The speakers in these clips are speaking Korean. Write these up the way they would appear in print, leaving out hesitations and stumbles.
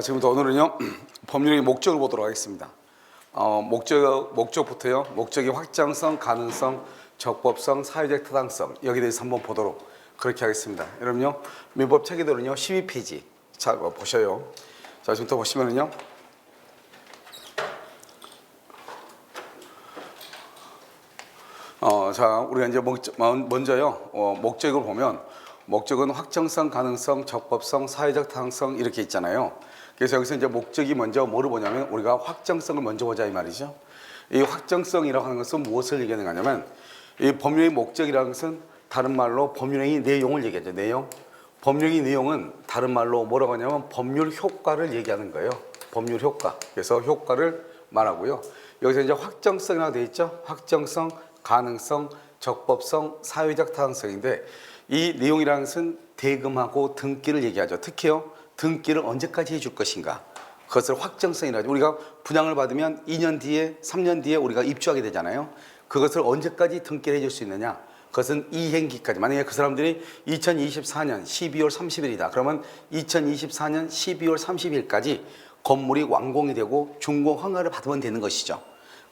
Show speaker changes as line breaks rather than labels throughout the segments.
지금부터 오늘은요 법률의 목적을 보도록 하겠습니다. 목적부터요. 목적의 확장성, 가능성, 적법성, 사회적 타당성 여기에 대해서 한번 보도록 그렇게 하겠습니다. 여러분요 민법 체계들은요 12페이지 자 보셔요. 자 지금부터 보시면은요 자 우리가 이제 먼저요 목적을 보면 목적은 확정성, 가능성, 적법성, 사회적 타당성 이렇게 있잖아요. 그래서 여기서 이제 목적이 먼저 뭐를 보냐면 우리가 확정성을 먼저 보자 이 말이죠. 이 확정성이라고 하는 것은 무엇을 얘기하는 거냐면 이 법률의 목적이라는 것은 다른 말로 법률의 내용을 얘기하죠. 내용. 법률의 내용은 다른 말로 뭐라고 하냐면 법률 효과를 얘기하는 거예요. 법률 효과. 그래서 효과를 말하고요. 여기서 이제 확정성이라고 되어 있죠. 확정성, 가능성, 적법성, 사회적 타당성인데 이 내용이라는 것은 대금하고 등기를 얘기하죠. 특히요. 등기를 언제까지 해줄 것인가. 그것을 확정성이라고 하죠. 우리가 분양을 받으면 2년 뒤에 3년 뒤에 우리가 입주하게 되잖아요. 그것을 언제까지 등기를 해줄 수 있느냐. 그것은 이행기까지. 만약에 그 사람들이 2024년 12월 30일이다. 그러면 2024년 12월 30일까지 건물이 완공이 되고 준공 허가를 받으면 되는 것이죠.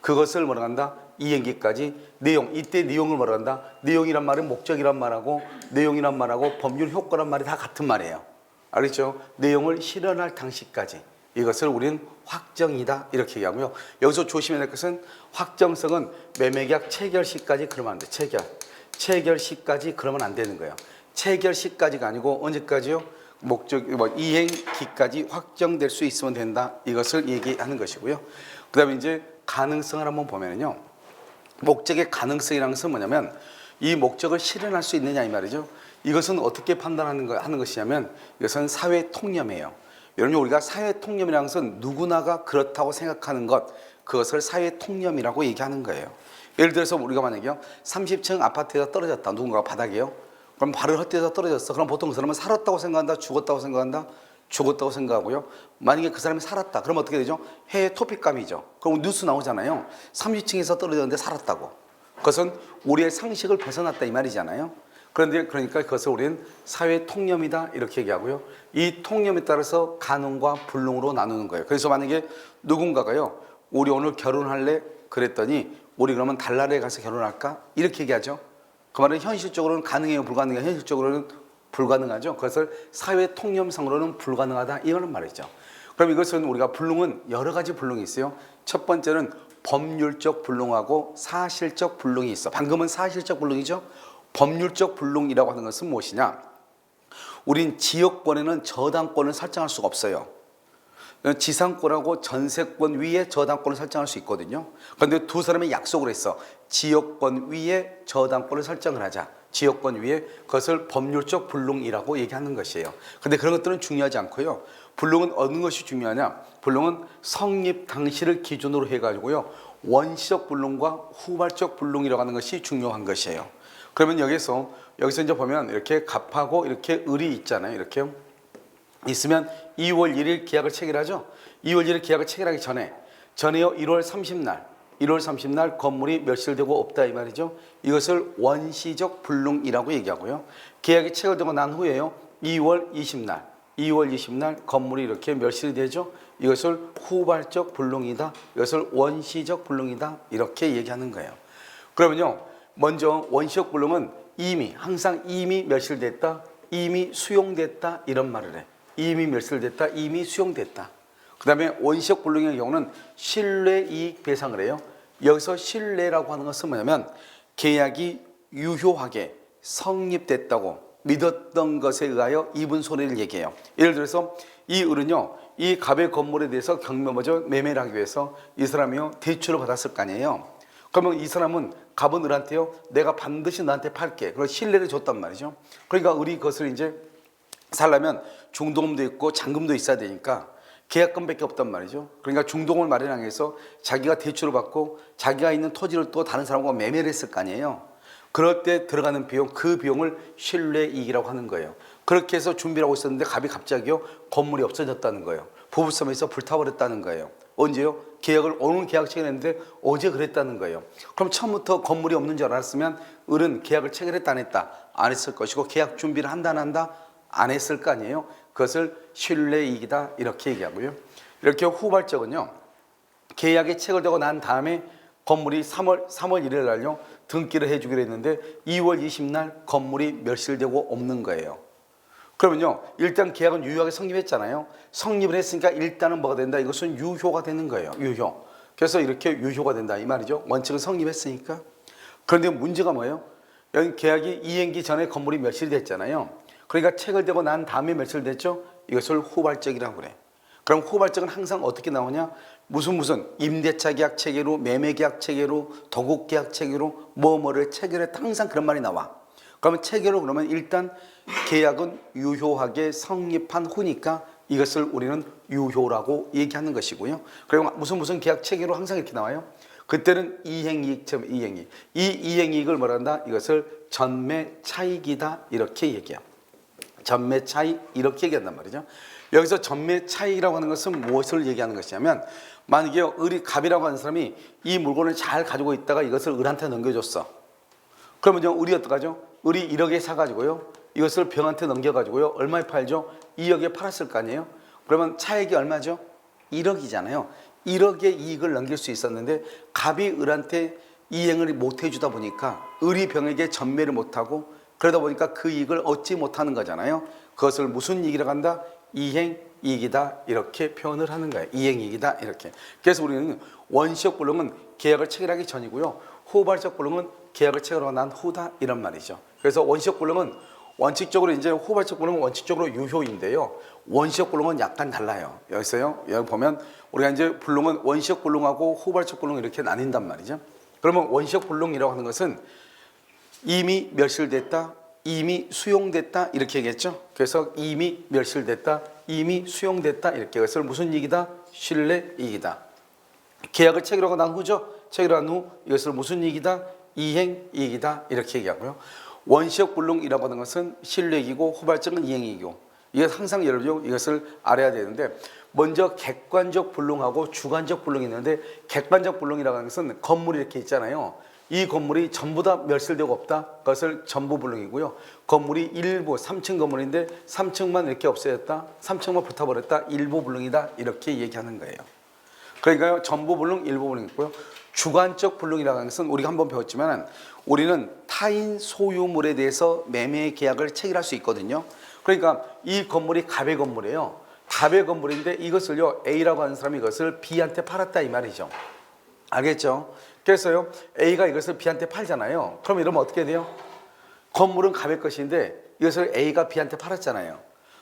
그것을 뭐라 한다? 이행기까지 내용. 이때 내용을 뭐라 한다? 내용이란 말은 목적이란 말하고 내용이란 말하고 법률 효과란 말이 다 같은 말이에요. 알겠죠? 내용을 실현할 당시까지 이것을 우리는 확정이다 이렇게 얘기하고요. 여기서 조심해야 될 것은 확정성은 매매계약 체결 시까지 그러면 안 돼. 체결 시까지 그러면 안 되는 거예요. 체결 시까지가 아니고 언제까지요? 목적 이행기까지 확정될 수 있으면 된다. 이것을 얘기하는 것이고요. 그다음에 이제 가능성을 한번 보면은요. 목적의 가능성이라는 것은 뭐냐면 이 목적을 실현할 수 있느냐 이 말이죠. 이것은 어떻게 판단하는 것이냐면 이것은 사회 통념이에요. 여러분 우리가 사회 통념이라는 것은 누구나가 그렇다고 생각하는 것 그것을 사회 통념이라고 얘기하는 거예요. 예를 들어서 우리가 만약에요 30층 아파트에서 떨어졌다. 누군가가 바닥에요. 그럼 발을 헛디뎌서 떨어졌어. 그럼 보통 그 사람은 살았다고 생각한다. 죽었다고 생각한다. 죽었다고 생각하고요. 만약에 그 사람이 살았다. 그럼 어떻게 되죠? 해외 토픽감이죠. 그럼 뉴스 나오잖아요. 30층에서 떨어졌는데 살았다고. 그것은 우리의 상식을 벗어났다 이 말이잖아요. 그러니까 그것을 우리는 사회 통념이다 이렇게 얘기하고요. 이 통념에 따라서 가능과 불능으로 나누는 거예요. 그래서 만약에 누군가가요. 우리 오늘 결혼할래? 그랬더니 우리 그러면 달나라에 가서 결혼할까? 이렇게 얘기하죠. 그 말은 현실적으로는 가능해요? 불가능해요? 현실적으로는 불가능하죠. 그것을 사회 통념상으로는 불가능하다 이런 말이죠. 그럼 이것은 우리가 불능은 여러 가지 불능이 있어요. 첫 번째는 법률적 불능하고 사실적 불능이 있어. 방금은 사실적 불능이죠. 법률적 불능이라고 하는 것은 무엇이냐? 우린 지역권에는 저당권을 설정할 수가 없어요. 지상권하고 전세권 위에 저당권을 설정할 수 있거든요. 그런데 두 사람이 약속을 했어. 지역권 위에 저당권을 설정을 하자. 지역권 위에 그것을 법률적 불능이라고 얘기하는 것이에요. 그런데 그런 것들은 중요하지 않고요. 불능은 어느 것이 중요하냐? 불능은 성립 당시를 기준으로 해가지고요. 원시적 불능과 후발적 불능이라고 하는 것이 중요한 것이에요. 그러면 여기서 이제 보면 이렇게 갑하고 이렇게 을이 있잖아요. 이렇게 있으면 2월 1일 계약을 체결하죠. 2월 1일 계약을 체결하기 전에요 1월 30날 건물이 멸실되고 없다 이 말이죠. 이것을 원시적 불능이라고 얘기하고요. 계약이 체결되고 난 후에요 2월 20날 건물이 이렇게 멸실이 되죠. 이것을 후발적 불능이다. 이것을 원시적 불능이다. 이렇게 얘기하는 거예요. 그러면요. 먼저 원시적 불능은 항상 이미 멸실됐다, 이미 수용됐다 이런 말을 해. 이미 멸실됐다, 이미 수용됐다. 그 다음에 원시적 불능의 경우는 신뢰이익 배상을 해요. 여기서 신뢰라고 하는 것은 뭐냐면 계약이 유효하게 성립됐다고 믿었던 것에 의하여 입은 손해를 얘기해요. 예를 들어서 이 을은요, 이 갑의 건물에 대해서 매매를 하기 위해서 이 사람이요 대출을 받았을 거 아니에요. 그러면 이 사람은 갑은 을한테요 내가 반드시 너한테 팔게. 그걸 신뢰를 줬단 말이죠. 그러니까 을이 그것을 이제 살려면 중도금도 있고 잔금도 있어야 되니까 계약금밖에 없단 말이죠. 그러니까 중도금을 마련하기 위해서 자기가 대출을 받고 자기가 있는 토지를 또 다른 사람과 매매를 했을 거 아니에요. 그럴 때 들어가는 비용, 그 비용을 신뢰이익이라고 하는 거예요. 그렇게 해서 준비를 하고 있었는데 갑이 갑자기요 건물이 없어졌다는 거예요. 부부싸움에서 불타버렸다는 거예요. 언제요? 오늘 계약 체결했는데 어제 그랬다는 거예요. 그럼 처음부터 건물이 없는 줄 알았으면 을은 계약을 체결했다 안 했다? 안 했을 것이고 계약 준비를 한다 안 한다? 안 했을 거 아니에요. 그것을 신뢰이익이다 이렇게 얘기하고요. 이렇게 후발적은요. 계약에 체결되고 난 다음에 건물이 3월 1일 날요 등기를 해주기로 했는데 2월 20날 건물이 멸실되고 없는 거예요. 그러면요 일단 계약은 유효하게 성립했잖아요. 성립을 했으니까 일단은 뭐가 된다? 이것은 유효가 되는 거예요. 유효. 그래서 이렇게 유효가 된다 이 말이죠. 원칙은 성립했으니까. 그런데 문제가 뭐예요? 여기 계약이 이행기 전에 건물이 멸실이 됐잖아요. 그러니까 체결되고 난 다음에 멸실됐죠. 이것을 후발적이라고 그래. 그럼 후발적은 항상 어떻게 나오냐? 무슨 임대차 계약 체계로, 매매 계약 체계로, 도급 계약 체계로 뭐뭐를 체결했다 항상 그런 말이 나와. 그러면 체결로 그러면 일단 계약은 유효하게 성립한 후니까 이것을 우리는 유효라고 얘기하는 것이고요. 그리고 무슨 계약 체계로 항상 이렇게 나와요. 그때는 이행이익, 이행이익. 이 이행이익을 뭐라 한다? 이것을 전매 차익이다 이렇게 얘기해요. 전매 차익 이렇게 얘기한단 말이죠. 여기서 전매 차익이라고 하는 것은 무엇을 얘기하는 것이냐면 만약에 을이 갑이라고 하는 사람이 이 물건을 잘 가지고 있다가 이것을 을한테 넘겨줬어. 그러면 을이 어떡하죠? 을이 1억에 사가지고요. 이것을 병한테 넘겨가지고요. 얼마에 팔죠? 2억에 팔았을 거 아니에요? 그러면 차익이 얼마죠? 1억이잖아요. 1억의 이익을 넘길 수 있었는데 갑이 을한테 이행을 못 해주다 보니까 을이 병에게 전매를 못하고 그러다 보니까 그 이익을 얻지 못하는 거잖아요. 그것을 무슨 이익이라고 한다? 이행이익이다 이렇게 표현을 하는 거예요. 이행이익이다 이렇게. 그래서 우리는 원시적 불능은 계약을 체결하기 전이고요. 후발적 불능은 계약을 체결하고 난 후다 이런 말이죠. 그래서 원시적 불능은 원칙적으로 이제 후발적 불능은 원칙적으로 유효인데요. 원시적 불능은 약간 달라요. 여기서요. 여기 보면 우리가 이제 불능은 원시적 불능하고 후발적 불능 이렇게 나뉜단 말이죠. 그러면 원시적 불능이라고 하는 것은 이미 멸실됐다, 이미 수용됐다 이렇게 얘기했죠. 그래서 이미 멸실됐다, 이미 수용됐다 이렇게. 그것을 무슨 이익이다? 신뢰이익이다. 계약을 체결하고 난 후죠. 체결한 후 이것을 무슨 이익이다? 이행이익이다 이렇게 얘기하고요. 원시적 불능이라고 하는 것은 신뢰이익이고 후발적은 이행이익이고 이게 항상 여러분 이것을 알아야 되는데 먼저 객관적 불능하고 주관적 불능이 있는데 객관적 불능이라고 하는 것은 건물이 이렇게 있잖아요. 이 건물이 전부 다 멸실되고 없다. 그것을 전부 불능이고요. 건물이 일부 3층 건물인데 3층만 이렇게 없어졌다. 3층만 붙어버렸다. 일부 불능이다. 이렇게 얘기하는 거예요. 그러니까요. 전부 불능, 일부 불능이 있고요. 주관적 불능이라는 것은 우리가 한번 배웠지만 우리는 타인 소유물에 대해서 매매 계약을 체결할 수 있거든요. 그러니까 이 건물이 갑의 건물이에요. 갑의 건물인데 이것을요 A라고 하는 사람이 이것을 B한테 팔았다 이 말이죠. 알겠죠? 그래서요 A가 이것을 B한테 팔잖아요. 그럼 이러면 어떻게 돼요? 건물은 갑의 것인데 이것을 A가 B한테 팔았잖아요.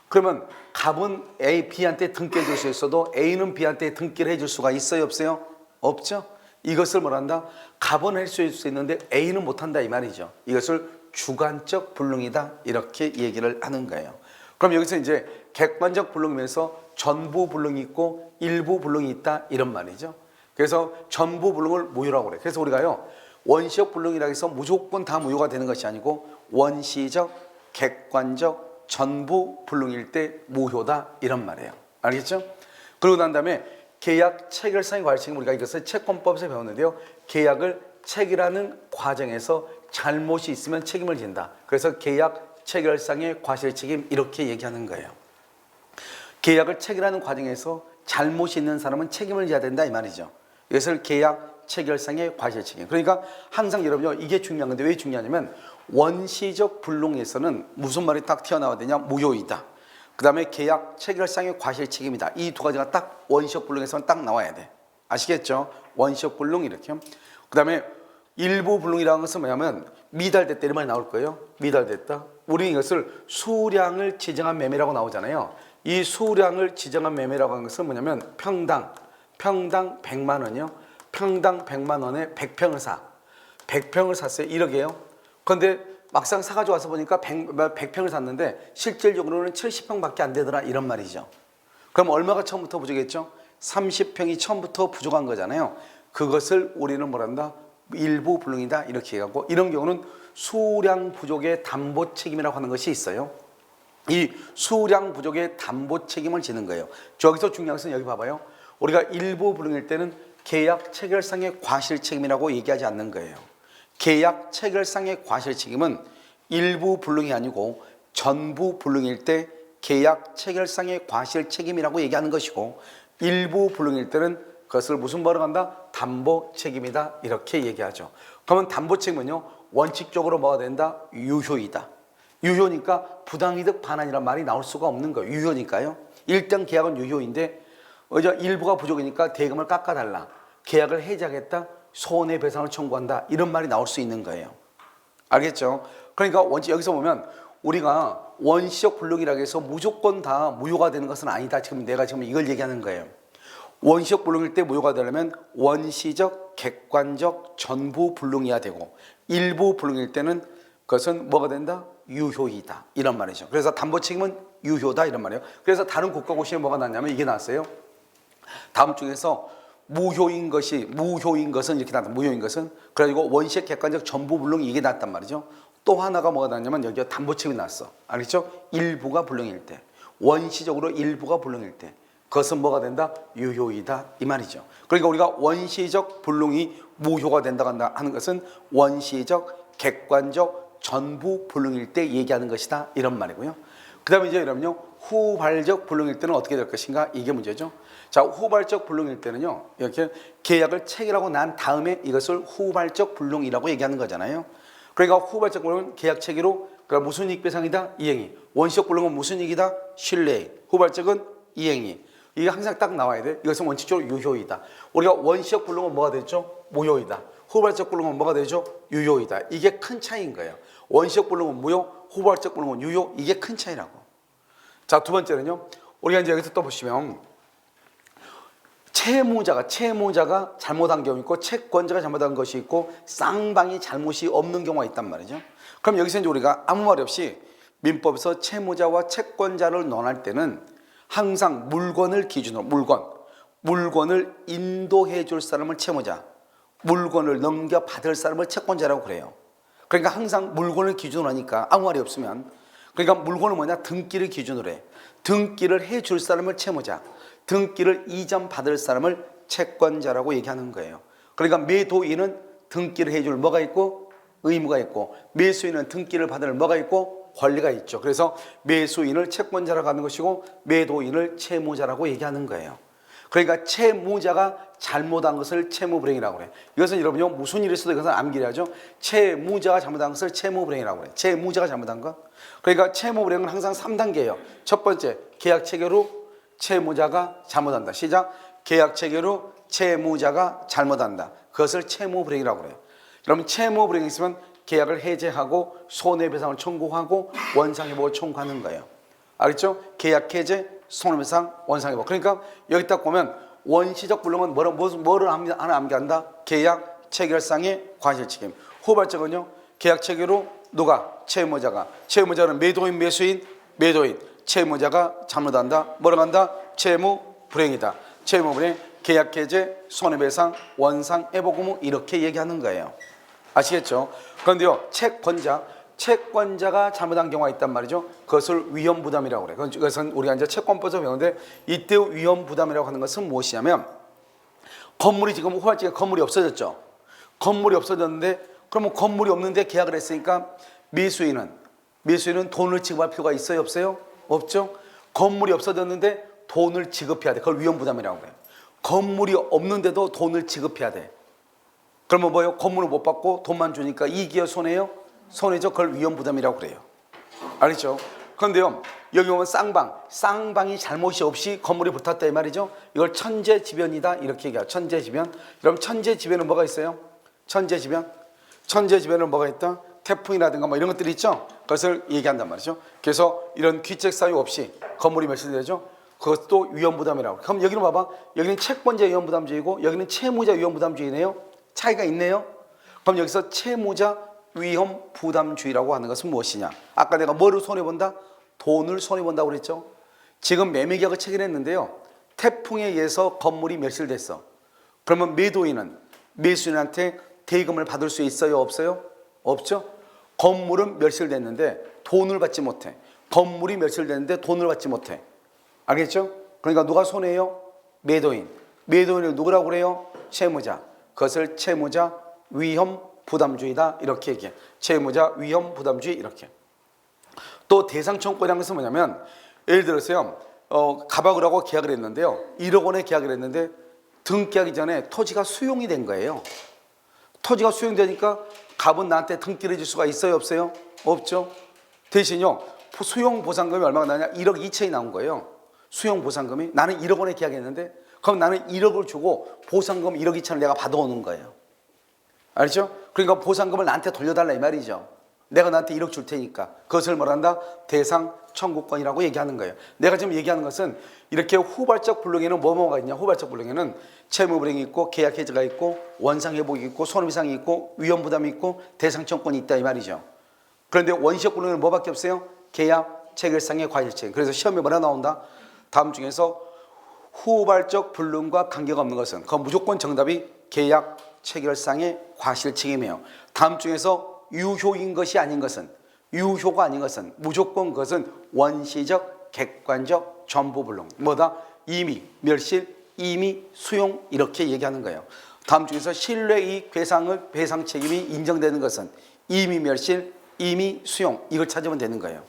그러면 갑은 B한테 등기해 줄 수 있어도 A는 B한테 등기를 해줄 수가 있어요 없어요? 없죠? 이것을 뭐란다? 갑은 할 수 있는데 A는 못한다 이 말이죠. 이것을 주관적 불능이다 이렇게 얘기를 하는 거예요. 그럼 여기서 이제 객관적 불능이면서 전부 불능이 있고 일부 불능이 있다 이런 말이죠. 그래서 전부 불능을 무효라고 그래요. 그래서 우리가요 원시적 불능이라고 해서 무조건 다 무효가 되는 것이 아니고 원시적, 객관적, 전부 불능일 때 무효다 이런 말이에요. 알겠죠? 그러고 난 다음에 계약 체결상의 과실책임 우리가 이것을 채권법에서 배웠는데요. 계약을 체결하는 과정에서 잘못이 있으면 책임을 진다. 그래서 계약 체결상의 과실책임 이렇게 얘기하는 거예요. 계약을 체결하는 과정에서 잘못이 있는 사람은 책임을 져야 된다 이 말이죠. 이것을 계약 체결상의 과실책임. 그러니까 항상 여러분요 이게 중요한 건데 왜 중요하냐면 원시적 불능에서는 무슨 말이 딱 튀어나와야 되냐? 무효이다. 그 다음에 계약 체결상의 과실책임이다. 이 두 가지가 딱 원시적 불능에서는 딱 나와야 돼. 아시겠죠? 원시적 불능 이렇게. 그 다음에 일부 불능이라는 것은 뭐냐면 미달됐다 이런 말이 나올 거예요. 미달됐다. 우리 이것을 수량을 지정한 매매라고 나오잖아요. 이 수량을 지정한 매매라고 하는 것은 뭐냐면 평당 100만 원이요. 평당 100만 원에 100평을 사. 100평을 샀어요. 1억이에요. 그런데 막상 사가지고 와서 보니까 100평을 샀는데 실질적으로는 70평밖에 안 되더라 이런 말이죠. 그럼 얼마가 처음부터 부족했죠? 30평이 처음부터 부족한 거잖아요. 그것을 우리는 뭐란다? 일부 불능이다 이렇게 얘기하고 이런 경우는 수량 부족의 담보 책임이라고 하는 것이 있어요. 이 수량 부족의 담보 책임을 지는 거예요. 저기서 중요한 것은 여기 봐봐요. 우리가 일부 불능일 때는 계약 체결상의 과실 책임이라고 얘기하지 않는 거예요. 계약 체결상의 과실 책임은 일부 불능이 아니고 전부 불능일 때 계약 체결상의 과실 책임이라고 얘기하는 것이고, 일부 불능일 때는 그것을 무슨 뭐로 한다? 담보 책임이다, 이렇게 얘기하죠. 그러면 담보 책임은요, 원칙적으로 뭐가 된다? 유효이다. 유효니까 부당이득 반환이란 말이 나올 수가 없는 거예요. 유효니까요. 일단 계약은 유효인데 일부가 부족이니까 대금을 깎아달라, 계약을 해지하겠다, 손해배상을 청구한다, 이런 말이 나올 수 있는 거예요. 알겠죠? 그러니까 여기서 보면 우리가 원시적 불능이라고 해서 무조건 다 무효가 되는 것은 아니다. 지금 내가 지금 이걸 얘기하는 거예요. 원시적 불능일 때 무효가 되려면 원시적, 객관적, 전부 불능이어야 되고, 일부 불능일 때는 그것은 뭐가 된다? 유효이다, 이런 말이죠. 그래서 담보 책임은 유효다, 이런 말이에요. 그래서 다른 국가고시에 뭐가 나왔냐면 이게 나왔어요. 다음 중에서 무효인 것은 이렇게 나왔다. 무효인 것은 그래가지고 원시적, 객관적, 전부 불능, 이게 나왔단 말이죠. 또 하나가 뭐가 나왔냐면 여기가 담보 책임이 나왔어. 알겠죠? 일부가 불능일 때, 원시적으로 일부가 불능일 때 그것은 뭐가 된다? 유효이다, 이 말이죠. 그러니까 우리가 원시적 불능이 무효가 된다고 하는 것은 원시적, 객관적, 전부 불능일 때 얘기하는 것이다, 이런 말이고요. 그 다음에 이제 여러분요, 후발적 불능일 때는 어떻게 될 것인가, 이게 문제죠. 자, 후발적 불능일 때는요, 이렇게 계약을 체결하고 난 다음에 이것을 후발적 불능이라고 얘기하는 거잖아요. 그러니까 후발적 불능은 계약 체결 후 그러니까 무슨 이익배상이다? 이행이. 원시적 불능은 무슨 이익이다? 신뢰. 후발적은 이행이. 이게 항상 딱 나와야 돼. 이것은 원칙적으로 유효이다. 우리가 원시적 불능은 뭐가 되죠? 무효이다. 후발적 불능은 뭐가 되죠? 유효이다. 이게 큰 차이인 거예요. 원시적 불능은 무효, 후발적 불능은 유효, 이게 큰 차이라고. 자, 두 번째는요, 우리가 이제 여기서 또 보시면 채무자가 잘못한 경우 있고, 채권자가 잘못한 것이 있고, 쌍방이 잘못이 없는 경우가 있단 말이죠. 그럼 여기서 이제 우리가 아무 말 없이 민법에서 채무자와 채권자를 논할 때는 항상 물건을 기준으로, 물건을 인도해 줄 사람을 채무자, 물건을 넘겨받을 사람을 채권자라고 그래요. 그러니까 항상 물건을 기준으로 하니까 아무 말이 없으면, 그러니까 물건은 뭐냐? 등기를 기준으로 해. 등기를 해줄 사람을 채무자, 등기를 이전받을 사람을 채권자라고 얘기하는 거예요. 그러니까 매도인은 등기를 해줄 뭐가 있고 의무가 있고, 매수인은 등기를 받을 뭐가 있고 권리가 있죠. 그래서 매수인을 채권자라고 하는 것이고 매도인을 채무자라고 얘기하는 거예요. 그러니까 채무자가 잘못한 것을 채무불행이라고 그래. 이것은 여러분요, 무슨 일이 있어도 이것은 암기를 하죠. 채무자가 잘못한 것을 채무불행이라고 그래. 채무자가 잘못한 것. 그러니까 채무불행은 항상 3단계예요. 첫 번째, 계약 체결 후 채무자가 잘못한다. 시작. 계약 체결 후 채무자가 잘못한다. 그것을 채무불행이라고 그래요. 여러분, 채무불행이 있으면 계약을 해제하고 손해배상을 청구하고 원상회복을 청구하는 거예요. 알겠죠? 계약 해제, 손해배상, 원상회복. 그러니까 여기 딱 보면 원시적 불능은 뭐를 하나 암기한다? 계약 체결상의 과실책임. 후발적은요, 계약 체결 후 누가? 채무자가. 채무자는 매도인, 매수인, 매도인. 채무자가 잘못한다. 뭐라고 한다? 채무불행이다. 채무불행, 계약 해제, 손해배상, 원상회복 의무, 이렇게 얘기하는 거예요. 아시겠죠? 그런데요, 채권자가 잘못한 경우가 있단 말이죠. 그것을 위험부담이라고 그래요. 그것은 우리가 이제 채권법에서 배우는데, 이때 위험부담이라고 하는 것은 무엇이냐면, 건물이 지금 후발적에 건물이 없어졌죠. 건물이 없어졌는데, 그러면 건물이 없는데 계약을 했으니까 매수인은 돈을 지급할 필요가 있어요, 없어요? 없죠. 건물이 없어졌는데 돈을 지급해야 돼. 그걸 위험부담이라고 그래요. 건물이 없는데도 돈을 지급해야 돼. 그러면 뭐예요? 건물을 못 받고 돈만 주니까 이익이요, 손해요? 손해죠. 그걸 위험부담이라고 그래요. 알겠죠? 그런데요, 여기 보면 쌍방이 잘못이 없이 건물이 붙었다, 이 말이죠. 이걸 천재지변이다, 이렇게 얘기해요. 천재지변. 그럼 천재지변은 뭐가 있어요? 천재지변은 뭐가 있다? 태풍이라든가 뭐 이런 것들이 있죠. 그것을 얘기한단 말이죠. 그래서 이런 귀책 사유 없이 건물이 멸실되죠. 그것도 위험부담이라고. 그럼 여기는 봐봐. 여기는 채권자 위험부담주의고 여기는 채무자 위험부담주의네요. 차이가 있네요. 그럼 여기서 채무자 위험부담주의라고 하는 것은 무엇이냐? 아까 내가 뭐를 손해본다? 돈을 손해본다고 그랬죠. 지금 매매계약을 체결했는데요, 태풍에 의해서 건물이 멸실됐어. 그러면 매수인한테 대금을 받을 수 있어요, 없어요? 없죠. 건물은 멸실됐는데 돈을 받지 못해. 건물이 멸실됐는데 돈을 받지 못해. 알겠죠? 그러니까 누가 손해요? 매도인을 누구라고 그래요? 채무자. 그것을 채무자 위험부담주의다, 이렇게 얘기해. 채무자 위험부담주의, 이렇게. 또 대상청구라는 것은 뭐냐면, 예를 들어서요, 가박을 하고 계약을 했는데요. 1억 원에 계약을 했는데 등기하기 전에 토지가 수용이 된 거예요. 토지가 수용되니까 갑은 나한테 등기를 해줄 수가 있어요, 없어요? 없죠. 대신요, 수용 보상금이 얼마가 나냐? 1억 2천이 나온 거예요. 수용 보상금이. 나는 1억 원에 계약했는데 그럼 나는 1억을 주고 보상금 1억 2천을 내가 받아오는 거예요. 알죠? 그러니까 보상금을 나한테 돌려달라 이 말이죠. 내가 나한테 1억 줄 테니까 그것을 뭐란다? 대상 청구권이라고 얘기하는 거예요. 내가 지금 얘기하는 것은 이렇게 후발적 불능에는 뭐가 있냐? 후발적 불능에는 채무불이행이 있고 계약 해지가 있고 원상 회복이 있고 손해배상이 있고 위험 부담이 있고 대상 청구권이 있다 이 말이죠. 그런데 원시적 불능에는 뭐밖에 없어요? 계약 체결상의 과실책. 그래서 시험에 뭐라 나온다? 다음 중에서 후발적 불능과 관계가 없는 것은 그 무조건 정답이 계약 체결상의 과실책임이에요. 다음 중에서 유효인 것이 아닌 것은, 유효가 아닌 것은 무조건 그것은 원시적 객관적 전부불능. 뭐다? 임의, 멸실, 임의, 수용 이렇게 얘기하는 거예요. 다음 중에서 신뢰이익 배상을 배상 책임이 인정되는 것은 임의, 멸실, 임의, 수용 이걸 찾으면 되는 거예요.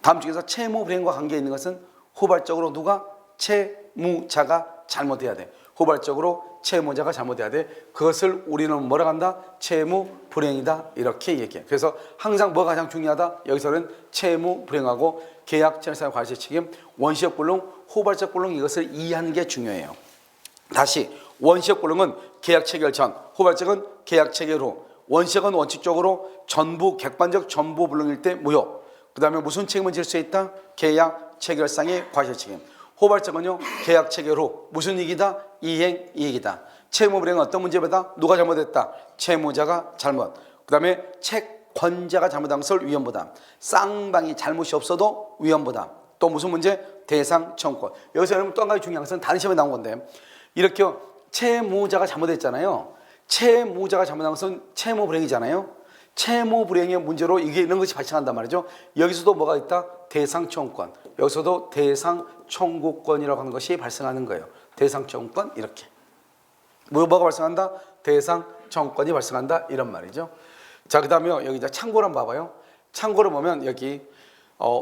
다음 중에서 채무 불이행과 관계 있는 것은 후발적으로 누가? 채무자가 잘못해야 돼. 후발적으로 채무자가 잘못해야 돼. 그것을 우리는 뭐라고 한다? 채무 불이행이다 이렇게 얘기해. 그래서 항상 뭐가 가장 중요하다? 여기서는 채무 불이행하고 계약 체결상 과실 책임, 원시적 불능, 후발적 불능 이것을 이해하는 게 중요해요. 다시 원시적 불능은 계약 체결 전, 후발적은 계약 체결 후. 원시적은 원칙적으로 전부 객관적 전부 불능일 때 무효. 그 다음에 무슨 책임을 질 수 있다? 계약 체결상의 과실 책임. 후발적은요, 계약 체결 후 무슨 이익이다? 이행 이익이다. 채무 불이행은 어떤 문제보다 누가 잘못했다? 채무자가 잘못. 그 다음에 채권자가 잘못한 것을 위험 부담. 쌍방이 잘못이 없어도 위험 부담. 또 무슨 문제? 대상 청구권. 여기서 여러분 또 한 가지 중요한 것은 다른 시험에 나온 건데 이렇게 채무자가 잘못했잖아요. 채무자가 잘못한 것은 채무 불이행이잖아요. 채무 불이행의 문제로 이게 이런 것이 발생한단 말이죠. 여기서도 뭐가 있다? 대상 청구권. 여기서도 대상 청구권이라고 하는 것이 발생하는 거예요. 대상 청구권 이렇게. 뭐가 발생한다? 대상 청구권이 발생한다 이런 말이죠. 자, 그다음에 여기 이제 참고를 한번 봐봐요. 참고를 보면 여기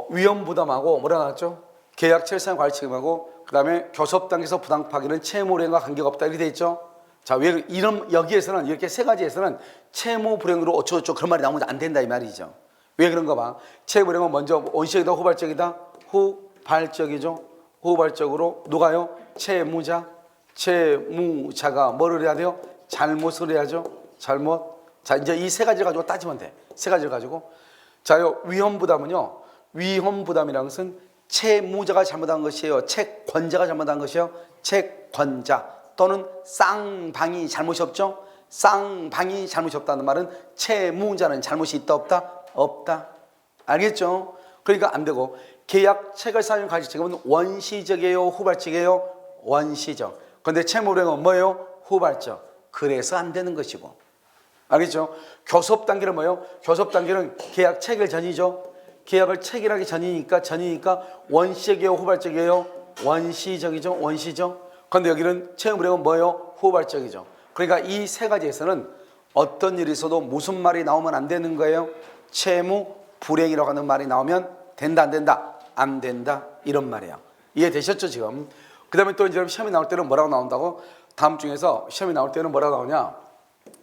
위험 부담하고 뭐라 나왔죠? 계약 체결상 과실 책임하고 그다음에 교섭 단계에서 부당 파기는 채무 불이행과 관계가 없다 이렇게 돼 있죠. 자, 왜 이런 여기에서는 이렇게 세 가지에서는 채무 불이행으로 어쩌고저쩌고 그런 말이 나오면 안 된다 이 말이죠. 왜 그런가 봐. 채무 불이행은 먼저 원시적이다 후발적이다? 후발적이죠. 후발적으로 누가요? 채무자가 뭐를 해야 돼요? 잘못을 해야죠. 잘못. 자, 이제 이 세 가지를 가지고 따지면 돼. 세 가지를 가지고. 자요, 위험 부담은요. 위험 부담이라는 것은 채무자가 잘못한 것이에요. 채권자가 잘못한 것이에요. 채권자 또는 쌍방이 잘못이 없죠. 쌍방이 잘못이 없다는 말은 채무자는 잘못이 있다 없다? 없다. 알겠죠? 그러니까 안 되고 계약 체결상의 과실 책임은 원시적이에요, 후발적이에요? 원시적. 그런데 채무불이행은 뭐예요? 후발적. 그래서 안 되는 것이고. 알겠죠? 교섭 단계는 뭐예요? 교섭 단계는 계약 체결 전이죠. 계약을 체결하기 전이니까 원시적이에요, 후발적이에요? 원시적이죠, 원시적. 그런데 여기는 채무불이행은 뭐예요? 후발적이죠. 그러니까 이 세 가지에서는 어떤 일이 있어도 무슨 말이 나오면 안 되는 거예요? 채무 불이행이라고 하는 말이 나오면 된다 안 된다? 안 된다 이런 말이에요. 이해되셨죠 지금? 그 다음에 또 이제 시험이 나올 때는 뭐라고 나온다고? 다음 중에서 시험이 나올 때는 뭐라고 나오냐?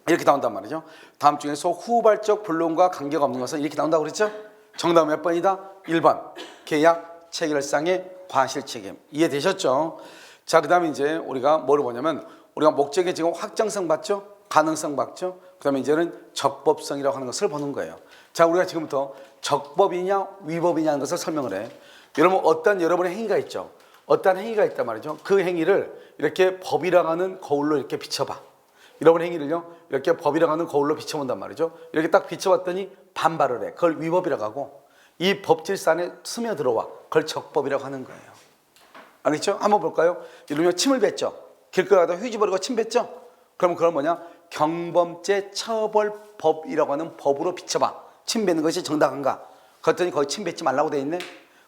이렇게 나온단 말이죠. 다음 중에서 후발적 불능과 관계가 없는 것은 이렇게 나온다고 그랬죠? 정답 몇 번이다? 1번 계약 체결상의 과실책임. 이해되셨죠? 자, 그 다음에 이제 우리가 뭐를 보냐면 우리가 목적에 지금 확정성 봤죠? 가능성 봤죠? 그 다음에 이제는 적법성이라고 하는 것을 보는 거예요. 자, 우리가 지금부터 적법이냐 위법이냐는 것을 설명을 해. 여러분 어떤 여러분의 행위가 있죠. 어떤 행위가 있단 말이죠. 그 행위를 이렇게 법이라고 하는 거울로 이렇게 비춰봐. 여러분 행위를요 이렇게 법이라고 하는 거울로 비춰본단 말이죠. 이렇게 딱 비춰봤더니 반발을 해. 그걸 위법이라고 하고 이 법질서 안에 스며들어와. 그걸 적법이라고 하는 거예요. 알겠죠? 한번 볼까요? 이러면 침을 뱉죠. 길거리 가다 휴지 버리고 침 뱉죠. 그러면 그건 뭐냐? 경범죄 처벌법이라고 하는 법으로 비춰봐. 침 뱉는 것이 정당한가? 그랬더니 거기 침 뱉지 말라고 돼 있네.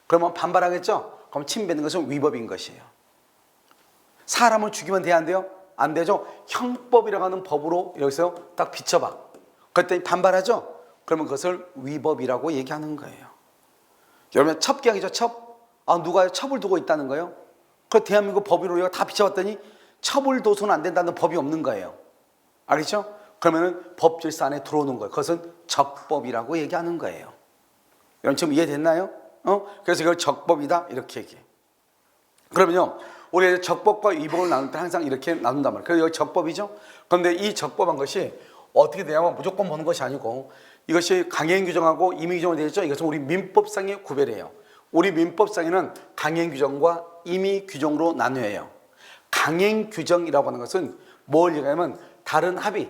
그러면 반발하겠죠? 그럼 침 뱉는 것은 위법인 것이에요. 사람을 죽이면 돼야 안 돼요? 안 되죠? 형법이라고 하는 법으로 여기서 딱 비춰봐. 그랬더니 반발하죠? 그러면 그것을 위법이라고 얘기하는 거예요. 여러분 첩계약이죠. 첩.
누가 처벌 두고 있다는 거예요? 그 대한민국 법으로 우리가 다 비춰봤더니 처벌 둬서는 안 된다는 법이 없는 거예요. 알겠죠? 그러면은 법 질서 안에 들어오는 거예요. 그것은 적법이라고 얘기하는 거예요. 여러분 지금 이해됐나요? 그래서 이걸 적법이다 이렇게 얘기해. 그러면요, 우리 적법과 위법을 나눌 때 항상 이렇게 나눈단 말이에요. 그래서 여기 적법이죠. 그런데 이 적법한 것이 어떻게 되냐면 무조건 보는 것이 아니고 이것이 강행 규정하고 임의 규정으로 되어 있죠. 이것은 우리 민법상의 구별이에요. 우리 민법상에는 강행 규정과 임의 규정으로 나뉘어요. 강행 규정이라고 하는 것은 뭘 얘기하냐면 다른 합의,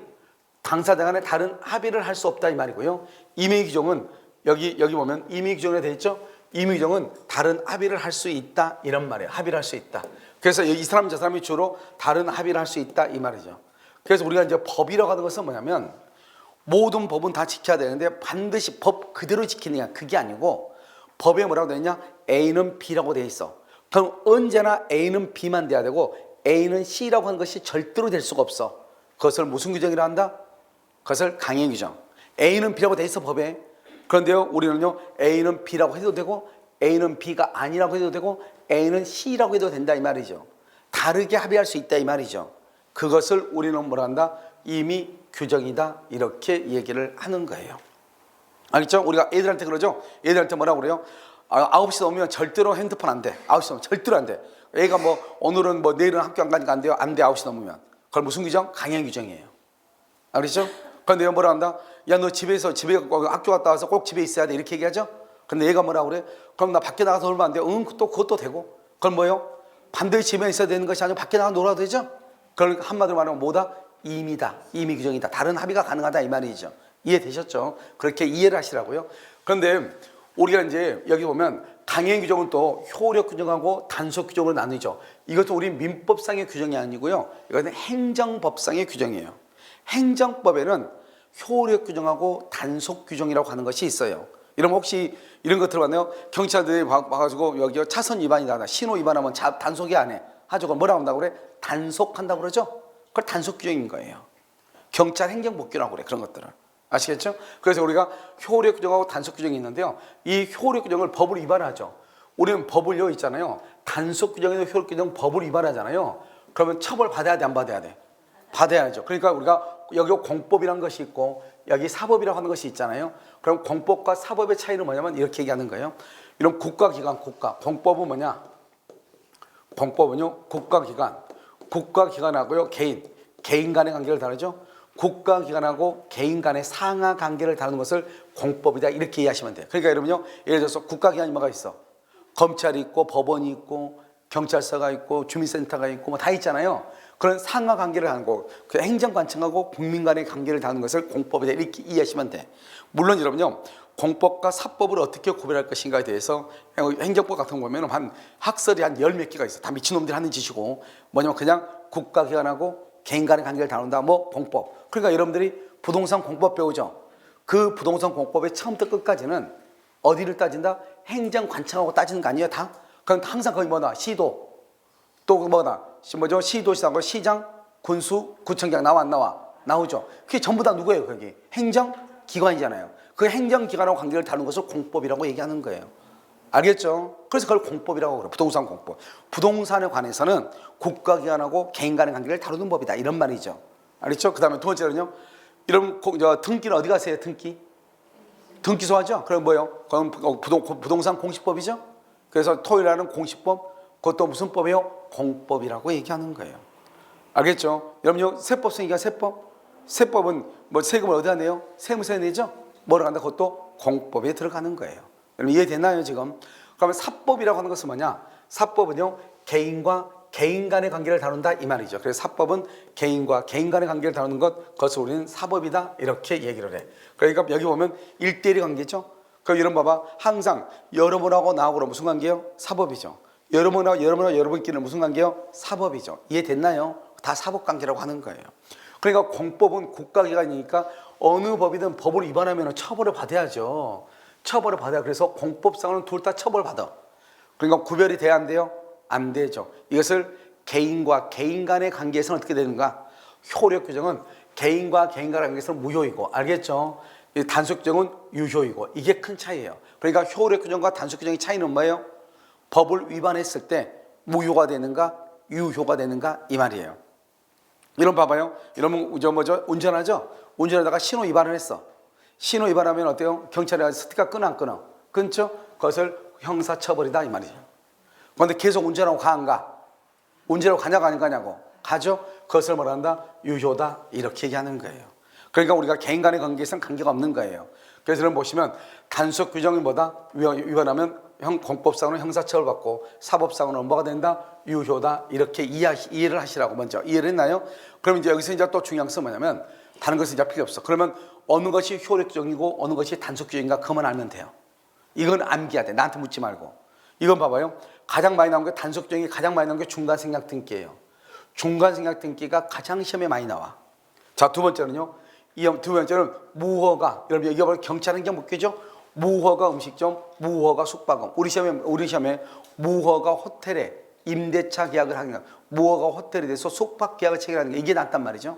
당사자 간에 다른 합의를 할 수 없다 이 말이고요. 임의 규정은 여기 보면 임의 규정으로 되어 있죠. 임의 규정은 다른 합의를 할 수 있다 이런 말이에요. 합의를 할 수 있다. 그래서 이 사람 저 사람이 주로 다른 합의를 할 수 있다 이 말이죠. 그래서 우리가 이제 법이라고 하는 것은 뭐냐면 모든 법은 다 지켜야 되는데 반드시 법 그대로 지키느냐 그게 아니고 법에 뭐라고 되어 있냐? A는 B라고 되어 있어. 그럼 언제나 A는 B만 돼야 되고 A는 C라고 하는 것이 절대로 될 수가 없어. 그것을 무슨 규정이라 한다? 그것을 강행 규정. A는 B라고 되어 있어 법에. 그런데요 우리는요 A는 B라고 해도 되고 A는 B가 아니라고 해도 되고 A는 C라고 해도 된다 이 말이죠. 다르게 합의할 수 있다 이 말이죠. 그것을 우리는 뭐라 한다? 임의 규정이다 이렇게 얘기를 하는 거예요. 알겠죠? 우리가 애들한테 그러죠? 애들한테 뭐라고 그래요? 9시 넘으면 절대로 핸드폰 안 돼. 9시 넘으면 절대로 안 돼. 애가 뭐 오늘은 뭐 내일은 학교 안 가니까 안 돼요. 안 돼. 9시 넘으면. 그걸 무슨 규정? 강행 규정이에요. 알겠죠? 그런데 얘가 뭐라 한다? 야 너 집에 학교 갔다 와서 꼭 집에 있어야 돼. 이렇게 얘기하죠? 근데 얘가 뭐라고 그래? 그럼 나 밖에 나가서 놀면 안 돼요? 응, 또 그것도 되고. 그럼 뭐요? 반드시 집에 있어야 되는 것이 아니고 밖에 나가 놀아도 되죠? 그걸 한마디로 말하면 뭐다? 임의다. 임의 규정이다. 다른 합의가 가능하다 이 말이죠. 이해되셨죠? 그렇게 이해를 하시라고요. 그런데 우리가 이제 여기 보면 강행 규정은 또 효력 규정하고 단속 규정으로 나누죠. 이것도 우리 민법상의 규정이 아니고요. 이것은 행정법상의 규정이에요. 행정법에는 효력 규정하고 단속 규정이라고 하는 것이 있어요. 이러면 혹시 이런 거 들어봤나요? 경찰들이 와가지고 여기 차선 위반이다, 신호 위반하면 단속이 안 해. 하죠. 그럼 뭐라고 한다고 그래? 단속한다고 그러죠. 그걸 단속 규정인 거예요. 경찰 행정법규라고 그래. 그런 것들은. 아시겠죠? 그래서 우리가 효력 규정하고 단속 규정이 있는데요. 이 효력 규정을 법을 위반하죠. 우리는 법을요 있잖아요. 단속 규정에도 효력 규정 법을 위반하잖아요. 그러면 처벌 받아야 돼, 안 받아야 돼? 받아야죠. 그러니까 우리가 여기 공법이라는 것이 있고 여기 사법이라고 하는 것이 있잖아요. 그럼 공법과 사법의 차이는 뭐냐면 이렇게 얘기하는 거예요. 이런 국가기관, 공법은 뭐냐? 공법은요 국가기관, 국가기관하고요 개인 간의 관계를 다루죠. 국가기관하고 개인 간의 상하 관계를 다루는 것을 공법이다 이렇게 이해하시면 돼요. 그러니까 여러분요 예를 들어서 국가기관이 뭐가 있어? 검찰이 있고 법원이 있고 경찰서가 있고 주민센터가 있고 뭐 다 있잖아요. 그런 상하 관계를 하는 거, 그 행정관청하고 국민 간의 관계를 다루는 것을 공법이다 이렇게 이해하시면 돼. 물론 여러분요 공법과 사법을 어떻게 구별할 것인가에 대해서 행정법 같은 거 보면 한 학설이 한 열 몇 개가 있어. 다 미친놈들이 하는 짓이고 뭐냐면 그냥 국가기관하고 개인 간의 관계를 다룬다 뭐 공법. 그러니까 여러분들이 부동산 공법 배우죠. 그 부동산 공법의 처음부터 끝까지는 어디를 따진다? 행정관청하고 따지는 거 아니에요 다? 그럼 항상 거기 뭐다? 시도 또 뭐죠? 시도시하고 시장, 군수, 구청장 나와 안 나와? 나오죠. 그게 전부 다 누구예요? 거기 행정기관이잖아요. 그 행정기관하고 관계를 다루는 것을 공법이라고 얘기하는 거예요. 알겠죠? 그래서 그걸 공법이라고 그래요. 부동산 공법. 부동산에 관해서는 국가기관하고 개인 간의 관계를 다루는 법이다. 이런 말이죠. 알겠죠? 그 다음에 두 번째는요. 이런 등기는 어디 가세요? 등기소 하죠? 그럼 뭐예요? 그럼 부동산 공시법이죠? 그래서 토요일 날은 공시법. 그것도 무슨 법이에요? 공법이라고 얘기하는 거예요. 알겠죠? 여러분요 세법 쓰니까 세법은 뭐 세금을 어디다 내요? 세무서에 내죠? 뭐로 간다? 그것도 공법에 들어가는 거예요. 여러분 이해됐나요 지금? 그러면 사법이라고 하는 것은 뭐냐? 사법은요 개인과 개인 간의 관계를 다룬다 이 말이죠. 그래서 사법은 개인과 개인 간의 관계를 다루는 것, 그것을 우리는 사법이다 이렇게 얘기를 해. 그러니까 여기 보면 1대1의 관계죠. 그럼 여러분 봐봐, 항상 여러분하고 나하고 무슨 관계예요? 사법이죠. 여러분끼리는 무슨 관계예요? 사법이죠. 이해됐나요? 다 사법관계라고 하는 거예요. 그러니까 공법은 국가기관이니까 어느 법이든 법을 위반하면 처벌을 받아야죠. 처벌을 받아야. 그래서 공법상으로는 둘 다 처벌받아. 그러니까 구별이 돼야 안 돼요? 안 되죠. 이것을 개인과 개인 간의 관계에서는 어떻게 되는가? 효력 규정은 개인과 개인 간의 관계에서는 무효이고, 알겠죠? 단속 규정은 유효이고, 이게 큰 차이예요. 그러니까 효력 규정과 단속 규정의 차이는 뭐예요? 법을 위반했을 때 무효가 되는가 유효가 되는가 이 말이에요. 이런 봐봐요. 이러면 운전하죠. 운전하다가 신호 위반을 했어. 신호 위반하면 어때요? 경찰에 가서 스티커 끊어 안 끊어? 끊죠? 그것을 형사처벌이다 이 말이죠. 그런데 계속 운전하고 가 안 가? 운전하고 가냐고 안 가냐고? 가죠? 그것을 뭐란다? 유효다 이렇게 얘기하는 거예요. 그러니까 우리가 개인 간의 관계에서는 관계가 없는 거예요. 그래서 여러분 보시면 단속 규정이 뭐다? 위반하면 공법상으로 형사처벌받고 사법상으로는 뭐가 된다? 유효다 이렇게 이해를 하시라고 먼저 이해를 했나요? 그럼 이제 여기서 이제 또 중요한 것은 뭐냐면 다른 것은 이제 필요 없어. 그러면 어느 것이 효력적이고 어느 것이 단속 규정인가 그만 알면 돼요. 이건 암기해야 돼. 나한테 묻지 말고. 이건 봐봐요. 가장 많이 나온 게 단속 규정이 가장 많이 나온 게 중간생략 등기예요. 중간생략 등기가 가장 시험에 많이 나와. 자, 두 번째는요. 두 번째는 무허가. 여러분 여기 경찰은 게 묻겠죠? 무허가 음식점, 무허가 숙박업. 우리 시험에 무허가 호텔에 임대차 계약을 하는 거, 무허가 호텔에 대해서 숙박 계약을 체결하는 게 이게 낫단 말이죠.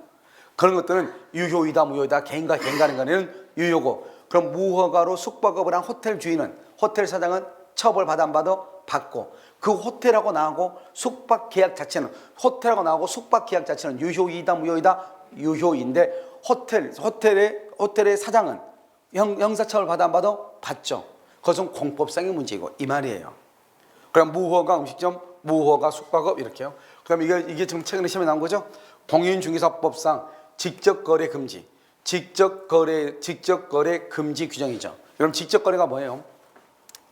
그런 것들은 유효이다, 무효이다, 개인과 개인 간의 간에는 유효고, 그럼 무허가로 숙박업을 한 호텔 주인은, 호텔 사장은 처벌받아 안 받아? 받고, 그 호텔하고 나하고 숙박 계약 자체는, 호텔하고 나하고 숙박 계약 자체는 유효이다, 무효이다, 유효인데 호텔의 사장은 형사처벌 받아 안 받아? 받죠. 그것은 공법상의 문제이고 이 말이에요. 그럼 무허가 음식점, 무허가 숙박업 이렇게요. 그럼 이게 지금 최근에 시험에 나온 거죠. 공인중개사법상 직접거래 금지, 직접거래 금지 규정이죠. 여러분 직접거래가 뭐예요?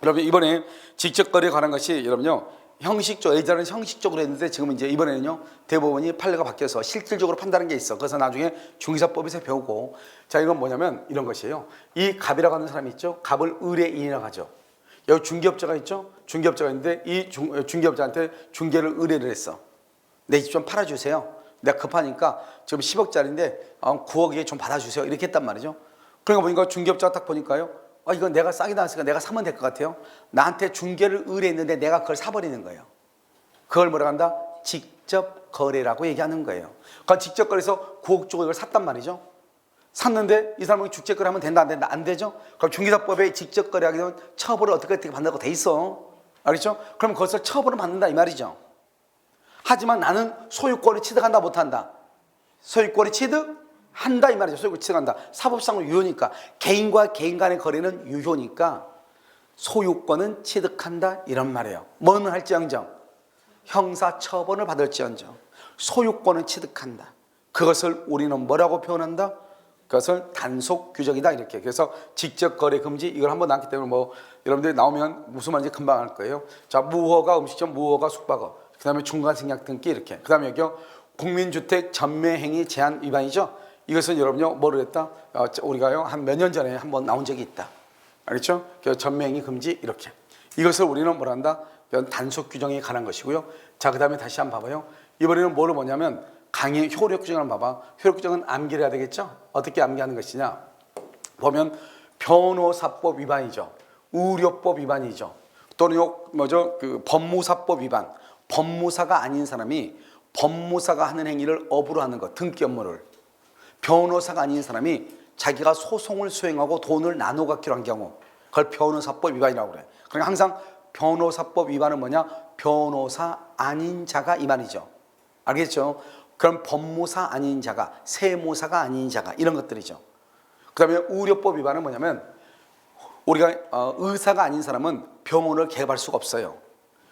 여러분 이번에 직접거래에 관한 것이 여러분요 예전에는 형식적으로 했는데 지금 이제 이번에는요 대법원이 판례가 바뀌어서 실질적으로 판단하는 게 있어. 그래서 나중에 중개사법에서 배우고, 자 이건 뭐냐면 이런 것이에요. 이 갑이라고 하는 사람이 있죠. 갑을 의뢰인이라고 하죠. 여기 중개업자가 있죠. 중개업자가 있는데 이 중개업자한테 중개를 의뢰를 했어. 내 집 좀 팔아주세요. 내가 급하니까 지금 10억짜리인데 9억에 좀 받아주세요. 이렇게 했단 말이죠. 그러니까 보니까 중개업자가 딱 보니까요. 이건 내가 싸게 나왔으니까 내가 사면 될 것 같아요. 나한테 중개를 의뢰했는데 내가 그걸 사버리는 거예요. 그걸 뭐라 한다? 직접 거래라고 얘기하는 거예요. 그러니까 직접 거래해서 9억 주고 이걸 샀단 말이죠. 샀는데 이 사람이 직접 거래하면 된다 안 된다? 안 되죠. 그럼 중개사법에 직접 거래하게 되면 처벌을 어떻게 받는다고 돼 있어. 알겠죠? 그럼 그것을 처벌을 받는다 이 말이죠. 하지만 나는 소유권을 취득한다 못한다? 소유권이 취득한다 이 말이죠. 소유권 취득한다. 사법상으로 유효니까. 개인과 개인 간의 거래는 유효니까 소유권은 취득한다 이런 말이에요. 뭐는 할지언정 형사처벌을 받을지언정 소유권을 취득한다. 그것을 우리는 뭐라고 표현한다? 그것을 단속 규정이다 이렇게. 그래서 직접 거래 금지 이걸 한번 나왔기 때문에 뭐 여러분들이 나오면 무슨 말인지 금방 알 거예요. 자, 무허가 음식점, 무허가 숙박업, 그 다음에 중간생략 등기 이렇게. 그 다음에 여기요 국민주택 전매행위 제한 위반이죠. 이것은 여러분요 뭐를 했다? 우리가요 한 몇 년 전에 한번 나온 적이 있다. 알겠죠? 그래서 전매행위 금지 이렇게. 이것을 우리는 뭐라 한다? 단속 규정에 관한 것이고요. 자, 그 다음에 다시 한번 봐봐요. 이번에는 뭐를 보냐면 강의 효력 규정을 한번 봐봐. 효력 규정은 암기를 해야 되겠죠? 어떻게 암기하는 것이냐? 보면 변호사법 위반이죠. 의료법 위반이죠. 또는 법무사법 위반. 법무사가 아닌 사람이 법무사가 하는 행위를 업으로 하는 것, 등기 업무를. 변호사가 아닌 사람이 자기가 소송을 수행하고 돈을 나눠 갖기로 한 경우, 그걸 변호사법 위반이라고 그래. 그러니까 항상 변호사법 위반은 뭐냐? 변호사 아닌 자가 이 말이죠. 알겠죠? 그럼 법무사 아닌 자가, 세무사가 아닌 자가 이런 것들이죠. 그 다음에 의료법 위반은 뭐냐면 우리가 의사가 아닌 사람은 병원을 개업할 수가 없어요.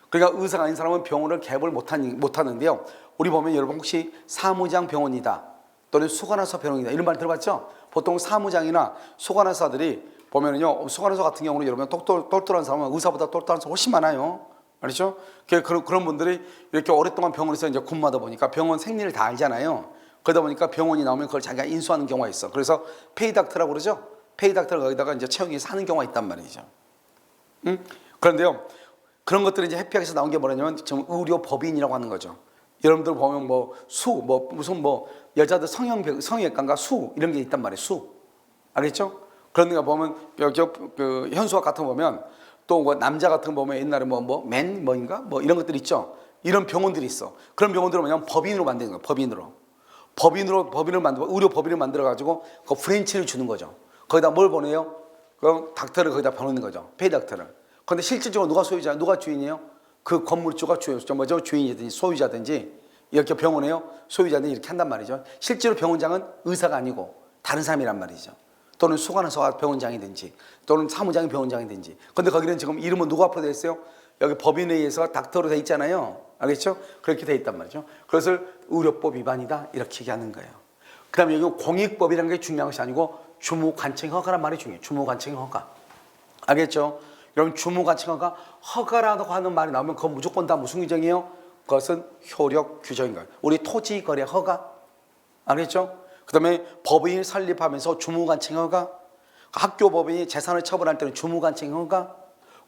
그러니까 의사가 아닌 사람은 병원을 개업을 못하는데요. 우리 보면 여러분 혹시 사무장 병원이다 또는 수간호사 병원이다 이런 말 들어봤죠? 보통 사무장이나 수간호사들이 보면은요, 수간호사 같은 경우는 여러분 똘똘한 사람은 의사보다 똘똘한 사람 훨씬 많아요. 알죠? 그런 분들이 이렇게 오랫동안 병원에서 이제 근무하다 보니까 병원 생리를 다 알잖아요. 그러다 보니까 병원이 나오면 그걸 자기가 인수하는 경우가 있어. 그래서 페이닥터라고 그러죠? 페이닥터를 거기다가 이제 채용해서 하는 경우가 있단 말이죠. 그런데요, 그런 것들이 이제 해피하게서 나온 게 뭐냐면 지금 의료법인이라고 하는 거죠. 여러분들 보면 무슨 여자들 성형외과인가 수 이런 게 있단 말이에요. 수. 알겠죠? 그런데 보면 현수학 같은 거 보면 또 남자 같은 거 보면 옛날에 이런 것들 있죠. 이런 병원들이 있어. 그런 병원들은 뭐냐면 법인으로 만드는 거예요. 법인을 만들고 의료 법인을 만들어 가지고 그 프랜차이즈를 주는 거죠. 거기다 뭘 보내요? 그 닥터를 거기다 보내는 거죠. 페이 닥터를. 그런데 실질적으로 누가 소유자, 누가 주인이에요? 그 건물주가 주인이든지 소유자든지 이렇게 병원에요. 소유자들이 이렇게 한단 말이죠. 실제로 병원장은 의사가 아니고 다른 사람이란 말이죠. 또는 수간호사가 병원장이든지 또는 사무장이 병원장이든지. 근데 거기는 지금 이름은 누가 앞으로 돼 있어요? 여기 법인에 의해서 닥터로 돼 있잖아요. 알겠죠? 그렇게 돼 있단 말이죠. 그것을 의료법 위반이다 이렇게 얘기하는 거예요. 그 다음에 여기 공익법이라는 게 중요한 것이 아니고 주무관청허가란 말이 중요해요. 주무관청허가. 알겠죠? 여러분 주무관청허가 허가라고 하는 말이 나오면 그건 무조건 다 무슨 규정이에요? 그것은 효력 규정인 거예요. 우리 토지거래 허가. 알겠죠? 그 다음에 법인이 설립하면서 주무관청허가, 학교법인이 재산을 처분할 때는 주무관청허가,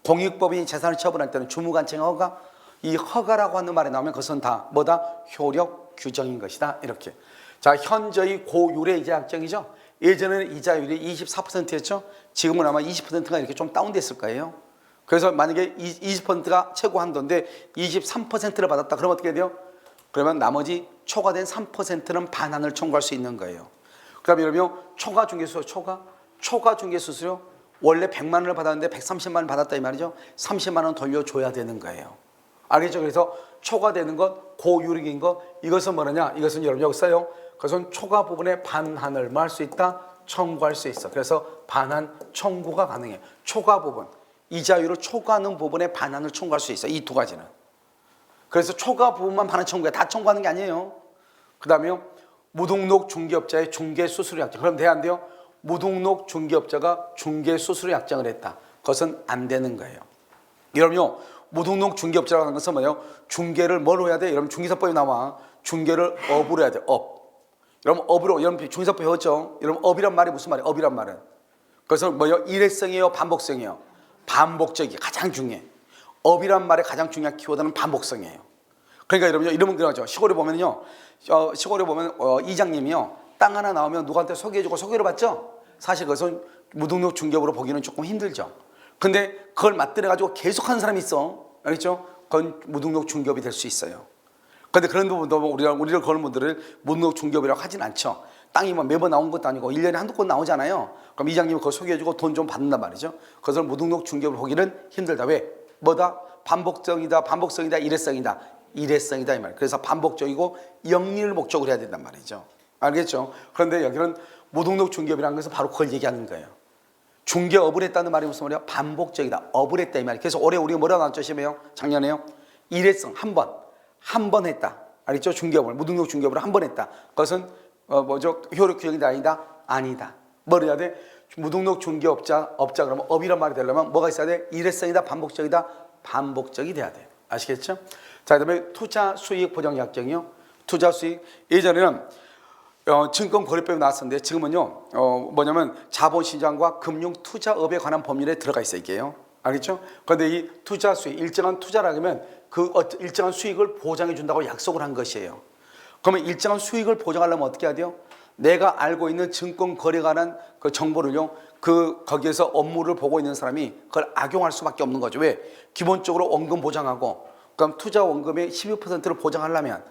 공익법인이 재산을 처분할 때는 주무관청허가. 이 허가라고 하는 말이 나오면 그것은 다 뭐다? 효력 규정인 것이다. 이렇게. 자, 현저히 고율의 이자 약정이죠. 예전에는 이자율이 24%였죠. 지금은 아마 20%가 이렇게 좀 다운됐을 거예요. 그래서 만약에 20%가 최고 한도인데 23%를 받았다. 그러면 어떻게 돼요? 그러면 나머지 초과된 3%는 반환을 청구할 수 있는 거예요. 그럼 여러분 초과 중개수수료, 초과 중개수수료 원래 100만 원을 받았는데 130만 원 받았다 이 말이죠. 30만 원 돌려줘야 되는 거예요. 알겠죠? 그래서 초과되는 것, 고유익인 것, 이것은 뭐냐? 이것은 여러분 여기 써요. 그것은 초과 부분에 반환을 뭐 할 수 있다? 청구할 수 있어. 그래서 반환 청구가 가능해요. 초과 부분, 이자율을 초과하는 부분에 반환을 청구할 수 있어. 이 두 가지는. 그래서 초과 부분만 반환 청구해. 다 청구하는 게 아니에요. 그 다음에요. 무등록 중개업자의 중개수수료 약정. 그럼 돼야 안 돼요? 무등록 중개업자가 중개수수료 약정을 했다. 그것은 안 되는 거예요. 여러분요. 무등록 중개업자라고 하는 것은 뭐예요? 중개를 뭘 해야 돼? 여러분 중개사법이 나와. 중개를 업으로 해야 돼. 업. 여러분 업으로, 여러분 중개사법 배웠죠? 여러분 업이란 말이 무슨 말이에요? 업이란 말은. 그래서 뭐예요? 일회성이에요? 반복성이에요? 반복적이 가장 중요해. 업이란 말의 가장 중요한 키워드는 반복성이에요. 그러니까 여러분요, 이러면 그러죠. 시골에 보면요, 시골에 보면 이장님이요, 땅 하나 나오면 누구한테 소개해주고 소개를 받죠. 사실 그것은 무등록 중개업으로 보기는 조금 힘들죠. 근데 그걸 맞들여가지고 계속하는 사람이 있어. 알겠죠? 그건 무등록 중개업이 될 수 있어요. 근데 그런 부분도 우리를 거는 분들을 무등록 중개업이라고 하진 않죠. 땅이 뭐 매번 나온 것도 아니고 1년에 한두 건 나오잖아요. 그럼 이장님이 그거 소개해주고 돈 좀 받는단 말이죠. 그것을 무등록 중개업을 보기는 힘들다. 왜? 뭐다? 반복성이다, 일회성이다. 일회성이다 이 말. 그래서 반복적이고 영리를 목적으로 해야 된단 말이죠. 알겠죠? 그런데 여기는 무등록 중개업이라는 것은 바로 그걸 얘기하는 거예요. 중개업을 했다는 말이 무슨 말이야? 반복적이다. 업을 했다 이 말이에요. 그래서 올해 우리가 뭐라고 나왔죠? 시험에요? 작년에요? 일회성, 한 번 했다. 알겠죠? 중개업을, 무등록 중개업을 한 번 했다. 그것은 효력 규정이다 아니다? 아니다. 뭘 해야 돼? 무등록 중개업자 그러면 업이란 말이 되려면 뭐가 있어야 돼? 일회성이다, 반복적이다, 반복적이 돼야 돼. 아시겠죠? 자, 그다음에 투자 수익 보장 약정이요. 투자 수익. 예전에는 증권거래법이 나왔었는데 지금은요 뭐냐면 자본시장과 금융투자업에 관한 법률에 들어가 있어요. 이게요. 알겠죠? 그런데 이 투자 수익, 일정한 투자라고 하면 그 일정한 수익을 보장해 준다고 약속을 한 것이에요. 그러면 일정한 수익을 보장하려면 어떻게 해야 돼요? 내가 알고 있는 증권 거래에 관한 그 정보를요, 거기에서 업무를 보고 있는 사람이 그걸 악용할 수밖에 없는 거죠. 왜? 기본적으로 원금 보장하고, 그럼 투자 원금의 12%를 보장하려면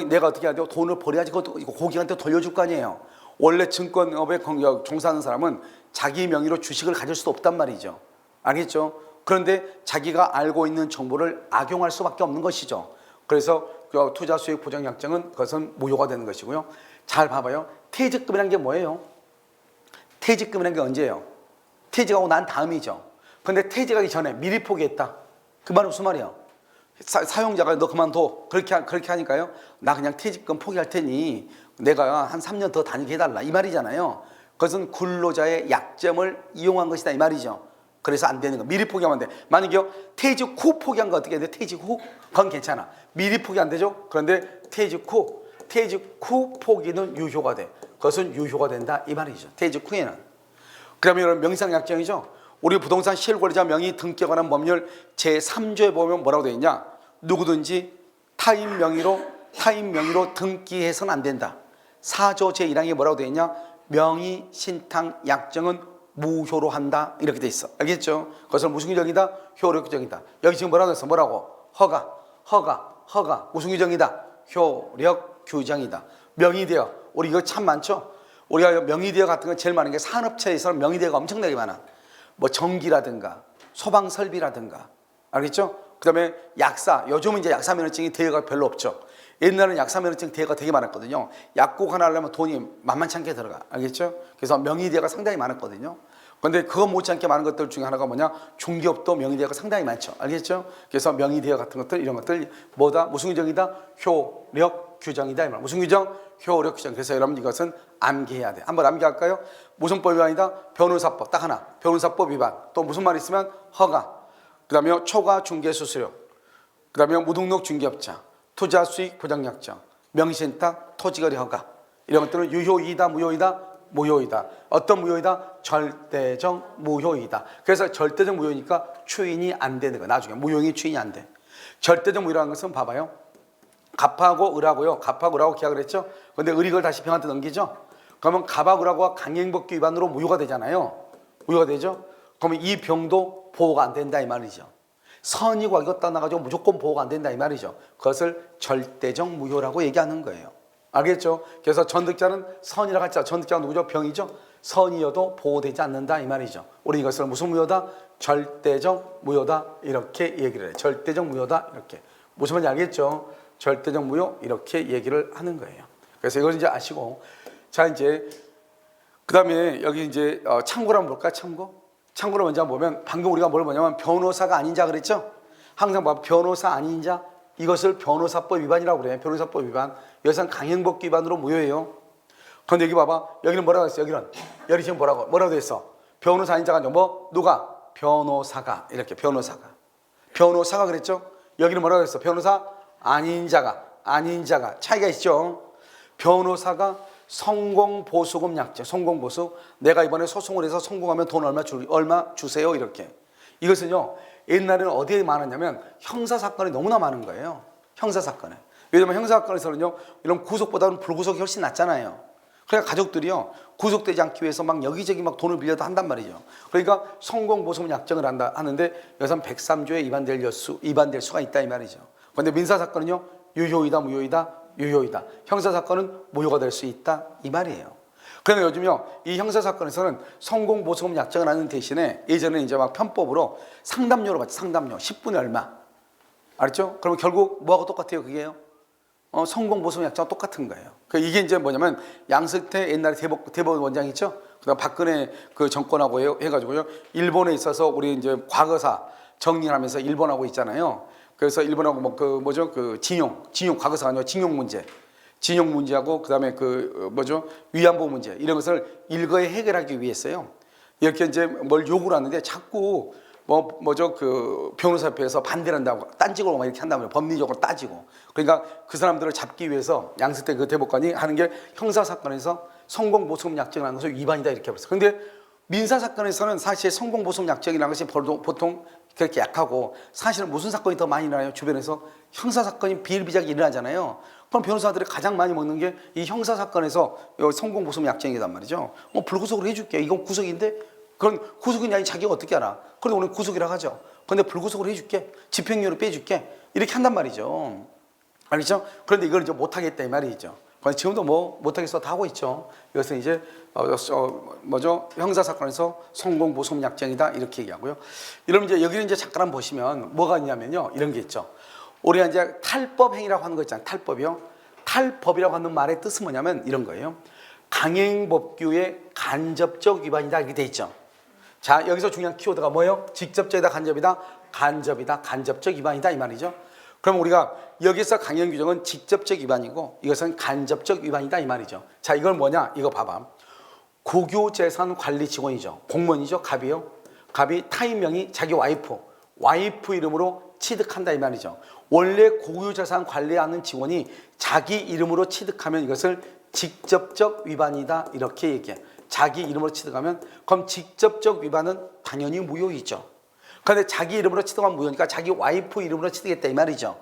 내가 어떻게 해야 돼요? 돈을 벌여야지 고객한테 돌려줄 거 아니에요. 원래 증권업에 종사하는 사람은 자기 명의로 주식을 가질 수도 없단 말이죠. 알겠죠? 그런데 자기가 알고 있는 정보를 악용할 수밖에 없는 것이죠. 그래서 투자 수익 보장 약정은 그것은 무효가 되는 것이고요. 잘 봐봐요. 퇴직금이라는 게 뭐예요? 퇴직금이라는 게 언제예요? 퇴직하고 난 다음이죠. 근데 퇴직하기 전에 미리 포기했다. 그 말은 무슨 말이야? 사용자가 너 그만둬. 그렇게 하니까요. 나 그냥 퇴직금 포기할 테니 내가 한 3년 더 다니게 해달라. 이 말이잖아요. 그것은 근로자의 약점을 이용한 것이다. 이 말이죠. 그래서 안 되는 거. 미리 포기하면 돼. 만약에 퇴직 후 포기한 거 어떻게 돼? 퇴직 후? 그건 괜찮아. 미리 포기 안 되죠? 그런데 퇴직 후 포기는 유효가 돼. 그것은 유효가 된다. 이 말이죠. 퇴직 후에는. 그러면 이런 명상약정이죠. 우리 부동산 실거래자 명의 등기에 관한 법률 제3조에 보면 뭐라고 되어 있냐? 누구든지 타인 명의로 등기해서는 안 된다. 4조 제1항에 뭐라고 되어 있냐? 명의 신탁 약정은 무효로 한다. 이렇게 돼 있어. 알겠죠? 그것은 무슨 규정이다? 효력 규정이다. 여기 지금 뭐라고 했어? 뭐라고? 허가. 무슨 규정이다? 효력 규정이다. 명의대여. 우리 이거 참 많죠? 우리가 명의대여 같은 거 제일 많은 게 산업체에서는 명의대여가 엄청나게 많아. 뭐 전기라든가 소방설비라든가. 알겠죠? 그다음에 약사. 요즘은 이제 약사 면허증이 대여가 별로 없죠. 옛날에는 약사 면허증 대여가 되게 많았거든요. 약국 하나 하려면 돈이 만만치 않게 들어가. 알겠죠? 그래서 명의대여가 상당히 많았거든요. 근데 그거 못지않게 많은 것들 중에 하나가 뭐냐? 중기업도 명의대여가 상당히 많죠. 알겠죠? 그래서 명의대여 같은 것들, 이런 것들 뭐다? 무슨 규정이다? 효력 규정이다. 이 말. 무슨 규정? 효력 규정. 그래서 여러분 이것은 암기해야 돼. 한번 암기할까요? 무슨 법 위반이다? 변호사법. 딱 하나. 변호사법 위반. 또 무슨 말 있으면 허가. 그 다음에 초과 중개 수수료. 그 다음에 무등록 중개업자. 투자 수익 보장약정. 명의신탁, 토지거래 허가. 이런 것들은 유효이다, 무효이다? 무효이다. 어떤 무효이다? 절대적 무효이다. 그래서 절대적 무효니까 추인이 안 되는 거야. 나중에 무효행위 추인이 안 돼. 절대적 무효라는 것은 봐봐요. 갑하고 을하고요. 갑하고 을하고 계약을 했죠. 근데 을이 그걸 다시 병한테 넘기죠. 그러면 갑하고 을하고 강행법규 위반으로 무효가 되잖아요. 무효가 되죠. 그러면 이 병도 보호가 안 된다 이 말이죠. 선이고 이것 떠나가지고 무조건 보호가 안 된다 이 말이죠. 그것을 절대적 무효라고 얘기하는 거예요. 알겠죠? 그래서 전득자는 선이라고 했죠. 전득자가 누구죠? 병이죠. 선이어도 보호되지 않는다 이 말이죠. 우리 이것을 무슨 무효다? 절대적 무효다 이렇게 얘기를 해요. 절대적 무효다 이렇게. 무슨 말인지 알겠죠? 절대적 무효 이렇게 얘기를 하는 거예요. 그래서 이걸 이제 아시고, 자 이제 그 다음에 여기 이제 참고를 한번 볼까? 참고를 먼저 보면 방금 우리가 뭘 보냐면 변호사가 아닌 자 그랬죠? 항상 봐 변호사 아닌 자 이것을 변호사법 위반이라고 그래. 변호사법 위반. 여기서는 강행법규 위반으로 무효예요. 그런데 여기 봐봐. 여기는 뭐라고 했어? 여기 지금 뭐라고 됐어? 변호사 아닌 자가 뭐? 누가? 변호사가. 이렇게 변호사가 그랬죠? 여기는 뭐라고 했어? 변호사 아닌 자가 차이가 있죠. 변호사가 성공보수금 약정, 성공보수. 내가 이번에 소송을 해서 성공하면 돈 얼마 주세요 이렇게. 이것은요 옛날에는 어디에 많았냐면 형사사건이 너무나 많은 거예요. 형사사건에. 왜냐면 형사사건에서는요 이런 구속보다는 불구속이 훨씬 낫잖아요. 그러니까 가족들이요 구속되지 않기 위해서 막 여기저기 막 돈을 빌려도 한단 말이죠. 그러니까 성공보수금 약정을 하는데 여기서는 103조에 위반될 수가 있다 이 말이죠. 그런데 민사사건은요 유효이다 무효이다? 유효이다. 형사사건은 무효가 될 수 있다 이 말이에요. 그런데 요즘요 이 형사사건에서는 성공보수금 약정을 하는 대신에 예전에 이제 막 편법으로 상담료로 받죠. 상담료 10분에 얼마. 알았죠? 그러면 결국 뭐하고 똑같아요 그게요? 성공보수금 약정과 똑같은 거예요. 이게 이제 뭐냐면 양승태 옛날에 대법원 원장 있죠? 그다음 박근혜 그 정권하고 해가지고요 일본에 있어서 우리 이제 과거사 정리하면서 일본하고 있잖아요. 그래서 일본하고 징용 과거사가 아니라 징용 문제하고 그다음에 위안부 문제 이런 것을 일거에 해결하기 위해서요. 이렇게 이제 뭘 요구를 하는데 자꾸 변호사협회에서 반대를 한다고 딴지고 막 이렇게 한다면 법리적으로 따지고. 그러니까 그 사람들을 잡기 위해서 양승태 그 대법관이 하는 게 형사사건에서 성공보수금 약정을 하는 것을 위반이다 이렇게 해버렸어요. 그런데 민사사건에서는 사실 성공보수금 약정이라는 것이 보통 그렇게 약하고 사실은 무슨 사건이 더 많이 일어나요? 주변에서 형사사건이 비일비재하게 일어나잖아요. 그럼 변호사들이 가장 많이 먹는 게 이 형사사건에서 성공보수금 약정이란 말이죠. 불구속으로 해줄게. 이건 구속인데 그건 구속이냐 이 자기가 어떻게 알아? 그런데 오늘 구속이라고 하죠. 그런데 불구속으로 해줄게. 집행유예로 빼줄게. 이렇게 한단 말이죠. 알겠죠? 그런데 이걸 이제 못하겠다 이 말이죠. 지금도 못하겠어 다 하고 있죠. 이것은 이제 형사사건에서 성공보수금 약정이다 이렇게 얘기하고요. 여러분 이제 여기는 이제 잠깐 보시면 뭐가 있냐면요 이런 게 있죠. 우리가 이제 탈법행위라고 하는 거 있잖아요. 탈법이요. 탈법이라고 하는 말의 뜻은 뭐냐면 이런 거예요. 강행법규의 간접적 위반이다 이렇게 돼 있죠. 자 여기서 중요한 키워드가 뭐예요? 직접적이다 간접이다? 간접이다 간접적 위반이다 이 말이죠. 그럼 우리가 여기서 강행 규정은 직접적 위반이고 이것은 간접적 위반이다 이 말이죠. 자 이건 뭐냐 이거 봐봐. 국유재산 관리 직원이죠. 공무원이죠. 갑이요. 갑이 타인 명의 자기 와이프 이름으로 취득한다 이 말이죠. 원래 국유재산 관리하는 직원이 자기 이름으로 취득하면 이것을 직접적 위반이다 이렇게 얘기해. 자기 이름으로 취득하면 그럼 직접적 위반은 당연히 무효이죠. 그런데 자기 이름으로 취득하면 무효니까 자기 와이프 이름으로 취득했다 이 말이죠.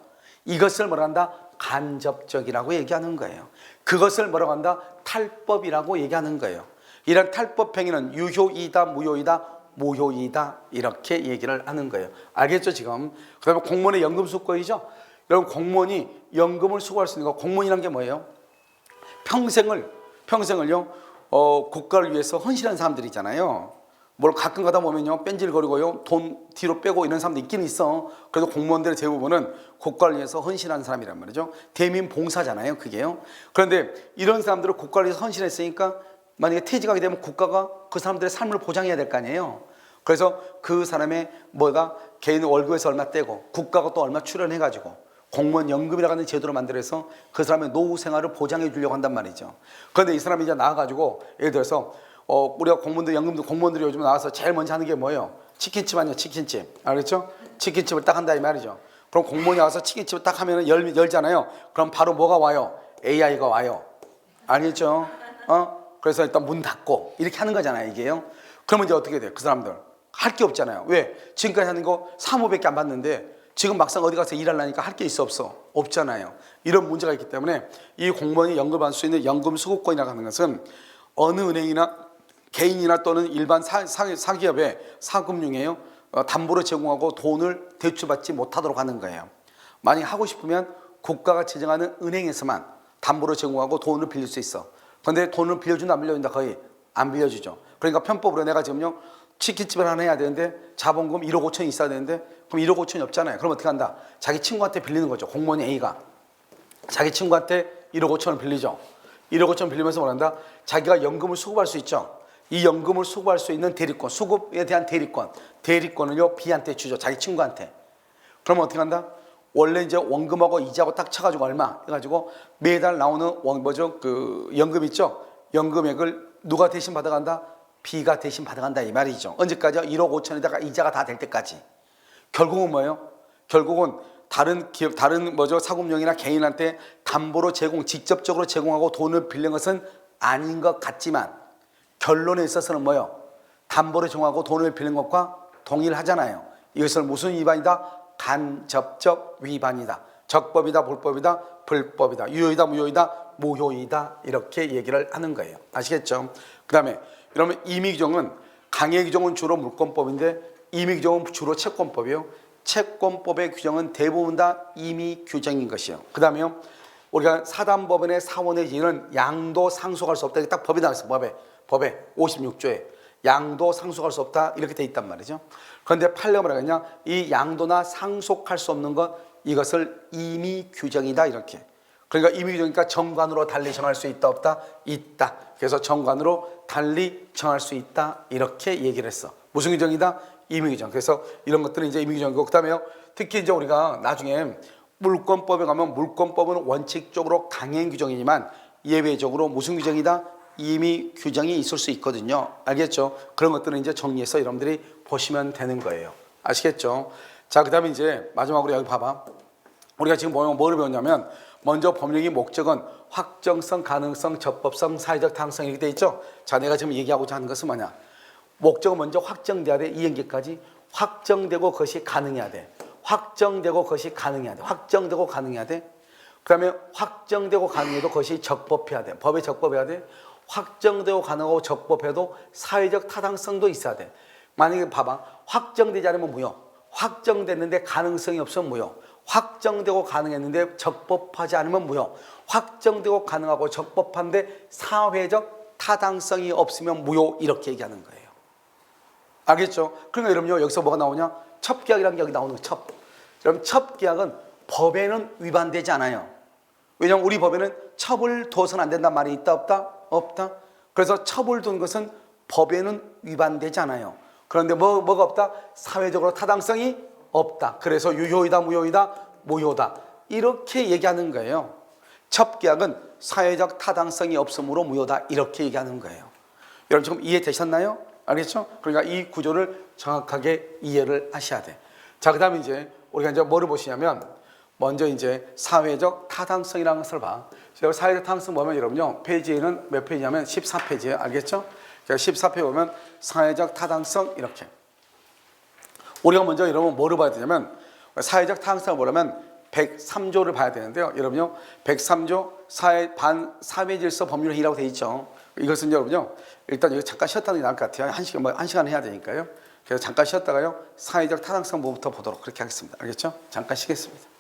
이것을 뭐라 한다? 간접적이라고 얘기하는 거예요. 그것을 뭐라고 한다? 탈법이라고 얘기하는 거예요. 이런 탈법 행위는 유효이다 무효이다? 무효이다 이렇게 얘기를 하는 거예요. 알겠죠 지금? 그 다음에 공무원의 연금 수거이죠. 여러분 공무원이 연금을 수거할 수 있는 거 공무원이란 게 뭐예요? 평생을요 국가를 위해서 헌신한 사람들이잖아요. 뭘 가끔 가다 보면요 뺀질거리고요 돈 뒤로 빼고 이런 사람도 있긴 있어. 그래도 공무원들의 대부분은 국가를 위해서 헌신하는 사람이란 말이죠. 대민 봉사잖아요 그게요. 그런데 이런 사람들을 국가를 위해서 헌신했으니까 만약에 퇴직하게 되면 국가가 그 사람들의 삶을 보장해야 될 거 아니에요. 그래서 그 사람의 뭐가 개인 월급에서 얼마 떼고 국가가 또 얼마 출연해가지고 공무원 연금이라고 하는 제도를 만들어서 그 사람의 노후 생활을 보장해 주려고 한단 말이죠. 그런데 이 사람이 이제 나와가지고 예를 들어서 우리가 공무원들 연금도 공무원들이 요즘 나와서 제일 먼저 하는 게 뭐예요? 치킨집 아니에요? 치킨집. 알겠죠? 치킨집을 딱 한다 이 말이죠. 그럼 공무원이 와서 치킨집을 딱 하면 열잖아요. 그럼 바로 뭐가 와요? AI가 와요. 알겠죠? 그래서 일단 문 닫고 이렇게 하는 거잖아요 이게요. 그러면 이제 어떻게 돼요? 그 사람들 할 게 없잖아요. 왜? 지금까지 하는 거 사무밖에 안 받는데 지금 막상 어디 가서 일하려니까 할 게 있어 없어? 없잖아요. 이런 문제가 있기 때문에 이 공무원이 연금받을 수 있는 연금 수급권이라고 하는 것은 어느 은행이나 개인이나 또는 일반 사기업의 사금융이에요. 담보로 제공하고 돈을 대출받지 못하도록 하는 거예요. 만약 하고 싶으면 국가가 지정하는 은행에서만 담보로 제공하고 돈을 빌릴 수 있어. 그런데 돈을 빌려준다 안 빌려준다? 거의 안 빌려주죠. 그러니까 편법으로 내가 지금요 치킨집을 하나 해야 되는데 자본금 1억 5천이 있어야 되는데 그럼 1억 5천이 없잖아요. 그럼 어떻게 한다? 자기 친구한테 빌리는 거죠. 공무원 A가 자기 친구한테 1억 5천을 빌리죠. 1억 5천 빌리면서 뭐란다? 자기가 연금을 수급할 수 있죠. 이 연금을 수급할 수 있는 대리권, 수급에 대한 대리권을요 B한테 주죠. 자기 친구한테. 그러면 어떻게 한다? 원래 이제 원금하고 이자하고 딱 쳐가지고 얼마 해가지고 매달 나오는 그 연금 있죠. 연금액을 누가 대신 받아간다? B가 대신 받아간다 이 말이죠. 언제까지요? 1억 5천에다가 이자가 다 될 때까지. 결국은 뭐예요? 결국은 다른 기업, 사금융이나 개인한테 담보로 직접적으로 제공하고 돈을 빌린 것은 아닌 것 같지만 결론에 있어서는 뭐예요? 담보로 제공하고 돈을 빌린 것과 동일하잖아요. 이것은 무슨 위반이다? 간접적 위반이다. 적법이다, 불법이다, 불법이다, 유효이다, 무효이다, 무효이다 이렇게 얘기를 하는 거예요. 아시겠죠? 그 다음에 그러면 임의규정은 강행규정은 주로 물권법인데 임의규정은 주로 채권법이요. 채권법의 규정은 대부분 다 임의규정인 것이요. 그 다음에요. 우리가 사단법원의 사원의 지위는 양도 상속할 수 없다. 이게 딱 법이 나왔어요. 법에 56조에 양도 상속할 수 없다 이렇게 돼 있단 말이죠. 그런데 판례가 뭐라 그러냐? 이 양도나 상속할 수 없는 것 이것을 임의규정이다 이렇게. 그러니까 임의규정이니까 정관으로 달리 정할 수 있다 없다? 있다. 그래서 정관으로 달리 정할 수 있다 이렇게 얘기를 했어. 무슨 규정이다? 임의규정. 그래서 이런 것들은 이제 임의규정이고 그다음에요. 특히 이제 우리가 나중에 물권법에 가면 물권법은 원칙적으로 강행 규정이지만 예외적으로 무슨 규정이다? 임의 규정이 있을 수 있거든요. 알겠죠? 그런 것들은 이제 정리해서 여러분들이 보시면 되는 거예요. 아시겠죠? 자, 그 다음에 이제 마지막으로 여기 봐봐. 우리가 지금 뭐를 배웠냐면 먼저 법령의 목적은 확정성, 가능성, 적법성, 사회적 타당성 이렇게 돼 있죠? 자, 내가 지금 얘기하고자 하는 것은 뭐냐? 목적은 먼저 확정돼야 돼. 이 연계까지 확정되고 그것이 가능해야 돼. 확정되고 그것이 가능해야 돼. 확정되고 가능해야 돼. 그 다음에 확정되고 가능해도 그것이 적법해야 돼. 법에 적법해야 돼. 확정되고 가능하고 적법해도 사회적 타당성도 있어야 돼. 만약에 봐봐. 확정되지 않으면 무효. 확정됐는데 가능성이 없으면 무효. 확정되고 가능했는데 적법하지 않으면 무효. 확정되고 가능하고 적법한데 사회적 타당성이 없으면 무효. 이렇게 얘기하는 거예요. 알겠죠? 그러니까 여러분요 여기서 뭐가 나오냐? 첩계약이라는 게 여기 나오는 거 첩. 여러분 첩계약은 법에는 위반되지 않아요. 왜냐하면 우리 법에는 첩을 둬서는 안 된다는 말이 있다 없다? 없다. 그래서 첩을 둔 것은 법에는 위반되지 않아요. 그런데 뭐가 없다? 사회적으로 타당성이 없다. 그래서 유효이다, 무효이다, 무효다. 이렇게 얘기하는 거예요. 첩계약은 사회적 타당성이 없으므로 무효다. 이렇게 얘기하는 거예요. 여러분 지금 이해되셨나요? 알겠죠? 그러니까 이 구조를 정확하게 이해를 하셔야 돼. 자, 그 다음에 이제 우리가 이제 뭐를 보시냐면 먼저 이제 사회적 타당성이라는 것을 봐. 제가 사회적 타당성 보면 여러분요 페이지에는 몇 페이지냐면 14페이지예요. 알겠죠? 14페이지 보면 사회적 타당성 이렇게. 우리가 먼저 여러분 뭐를 봐야 되냐면 사회적 타당성을 보려면 103조를 봐야 되는데요. 여러분요 103조 사회질서 법률회의라고 되어 있죠. 이것은 여러분요 일단 여기 잠깐 쉬었다는 게 나을 것 같아요. 한 시간 해야 되니까요. 그래서 잠깐 쉬었다가요 사회적 타당성 부분부터 보도록 그렇게 하겠습니다. 알겠죠? 잠깐 쉬겠습니다.